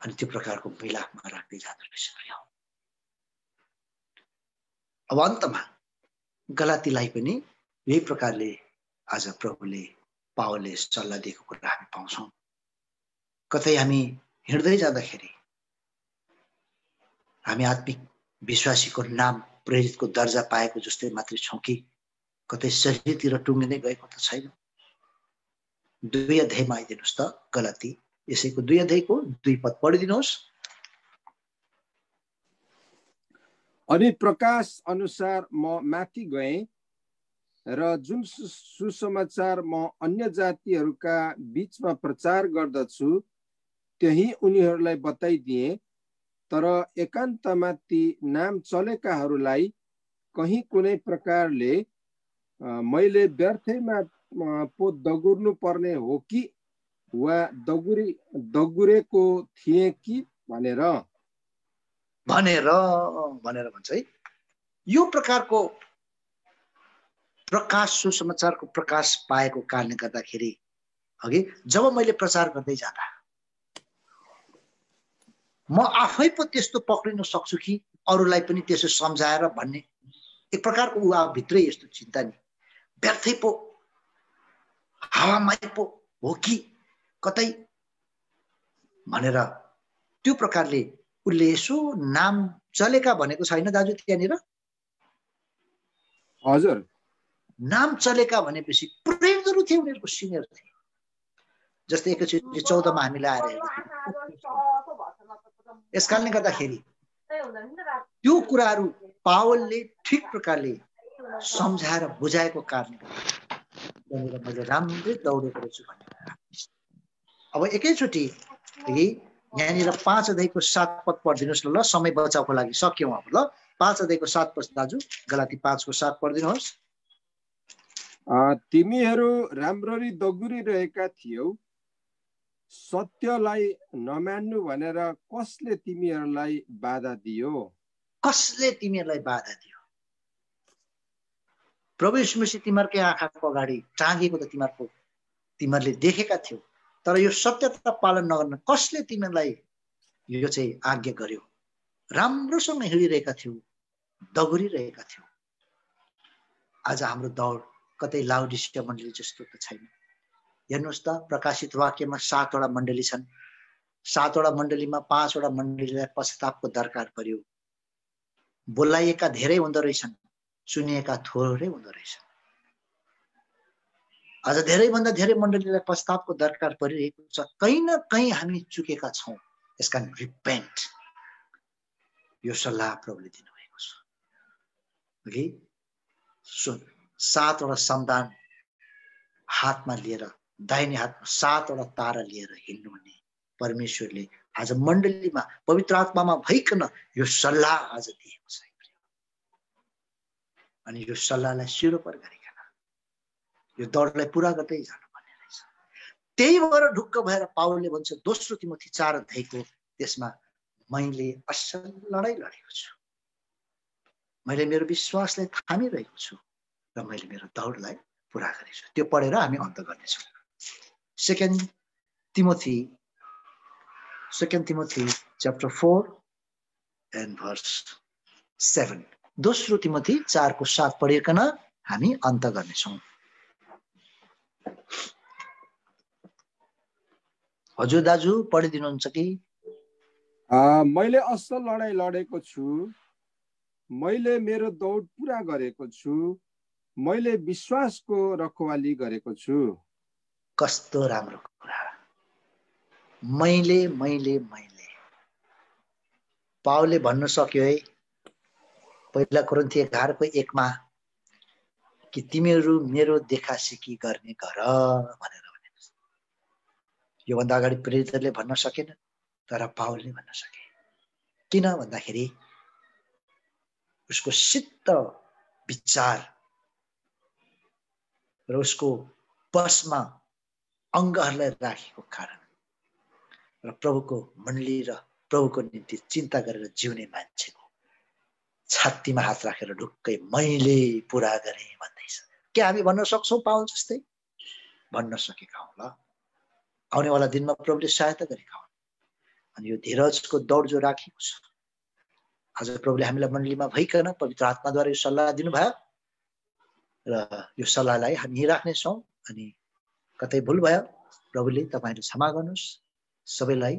अनि त्यो प्रकारको मिलापमा राख्दै जाँदो रहेछ। अब अन्तमा गलातीलाई पनि यही प्रकारले आज प्रभुले पावलले सल्लाह दिएको कुरा हामी पाउँछौँ। कतै हामी हिँड्दै जाँदाखेरि हामी आत्मिक विश्वासीको नाम प्रेरितको दर्जा पाएको जस्तै मात्रै छौँ कि कतै शरीरतिर टुङ्गिँदै गएको त छैन। 2 अध्यायमा आइदिनुहोस् त, गलाती यसैको 2 अध्यायको 2 पद पढिदिनुहोस्। अनि प्रकाश अनुसार म माथि गएँ र जुन सुसमाचार म अन्य जातिहरूका बीचमा प्रचार गर्दछु त्यही उनीहरूलाई बताइदिए। तर एकान्तमा ती नाम चलेकाहरूलाई कहीँ कुनै प्रकारले मैले व्यर्थैमा पो दगुर्नु पर्ने हो कि वा दगुरेको थिए कि भनेर भन्छ है। यो प्रकारको प्रकाश, सुसमाचारको प्रकाश पाएको कारणले गर्दाखेरि अघि जब मैले प्रचार गर्दै जाँदा म आफै पो त्यस्तो पक्रिन सक्छु कि अरूलाई पनि त्यसो सम्झाएर भन्ने एक प्रकारको भित्रै यस्तो चिन्ता नि, व्यर्थै पो हावामै पो हो कि कतै भनेर त्यो प्रकारले उसले यसो नाम चलेका भनेको छैन दाजु त्यहाँनिर? हजुर, नाम चलेका भनेपछि प्रेरितहरू थिए, उनीहरूको सिनियर थिए। जस्तै एकैचोटि 14 मा हामीले आएर यसकारणले गर्दाखेरि त्यो कुराहरू पावलले ठिक प्रकारले सम्झाएर बुझाएको कारणले मैले राम्रै दौडेको रहेछु भन्ने अब एकैचोटि यहाँनिर 5 अध्यायको 7 पद पढिदिनुहोस् न ल, समय बचाउको लागि सक्यौँ अब ल। 5 अध्यायको 7 पद दाजु, गलाती 5 को 7 पढिदिनुहोस्। तिमीहरू राम्ररी दगुरिरहेका थियौ, सत्यलाई नमान्नु भनेर कसले तिमीहरूलाई बाधा दियो? कसले तिमीहरूलाई बाधा दियो? प्रभु यीशु मसीह तिमीहरूकै आँखाको अगाडि टाँगिएको त तिमीहरूले देखेका थियौ, तर यो सत्यता पालन नगर्न कसले तिमीहरूलाई यो चाहिँ आज्ञा गर्यो? राम्रोसँग हिँडिरहेका थियौ, दगुरिरहेका थियौ। आज हाम्रो दौड कतै लाउडिसिया मण्डली जस्तो त छैन। हेर्नुहोस् त, प्रकाशित वाक्यमा 7 वटा मण्डली छन्। 7 वटा मण्डलीमा 5 वटा मण्डलीलाई पश्चातापको दरकार पर्यो। बोलाइएका धेरै हुँदो रहेछन्, सुनिएका थोरै हुँदो रहेछन्। आज धेरैभन्दा धेरै मण्डलीलाई पश्चातापको दरकार परिरहेको छ। कहीँ न कहीँ हामी चुकेका छौँ। यसका रिपेन्ट, यो सल्लाह प्रभुले दिनुभएको छ। ओके, 7 वटा सम्दान हातमा लिएर, दाहिने हातमा 7 वटा तारा लिएर हिँड्नुहुने परमेश्वरले आज मण्डलीमा पवित्र आत्मामा भइकन यो सल्लाह आज दिएको छ। अनि यो सल्लाहलाई सिरोपर गरिकन यो दौडलाई पुरा गर्दै जानुपर्ने रहेछ। त्यही भएर ढुक्क भएर पावलले भन्छ 2 तिमोथी 4 अध्यायको त्यसमा, मैले असल लडाई लडेको छु, मैले मेरो विश्वासलाई थामिरहेको छु र मैले मेरो दौडलाई पुरा गरेको छु। त्यो पढेर हामी अन्त गर्नेछौँ। 2 Timothy chapter 4 and verse 7। 2 Timothy 4 को 7 पढिकन हामी अन्त गर्नेछौँ। हजुर दाजु पढिदिनुहुन्छ कि? मैले असल लडाई लडेको छु, मैले मेरो दौड पुरा गरेको छु, मैले विश्वासको रखवाली गरेको छु। कस्तो राम्रो कुरा। मैले पावलले भन्न सक्यो है पहिला कोरिन्थी 11:1 मा कि तिमीहरू मेरो देखासिकी गर्ने गर भनेर भनेको छ। योभन्दा अगाडि प्रेरितहरूले भन्न सकेन, तर पावलले भन्न सके। किन भन्दाखेरि उसको सिद्ध विचार र उसको बसमा अङ्गहरूलाई राखेको कारण र प्रभुको मण्डली र प्रभुको निम्ति चिन्ता गरेर जिउने मान्छेको छातीमा हात राखेर ढुक्कै मैले पुरा गरेँ भन्दैछ। के हामी भन्न सक्छौँ पावल जस्तै? भन्न सकेका हौँ ल। आउनेवाला दिनमा प्रभुले सहायता गरेका हुन्। अनि यो धीरजको दौड जो राखेको छ, आज प्रभुले हामीलाई मण्डलीमा भइकन पवित्र आत्माद्वारा यो सल्लाह दिनुभयो र यो सल्लाहलाई हामी राख्नेछौँ। अनि कतै भुल भयो प्रभुले तपाईँले क्षमा गर्नुहोस्। सबैलाई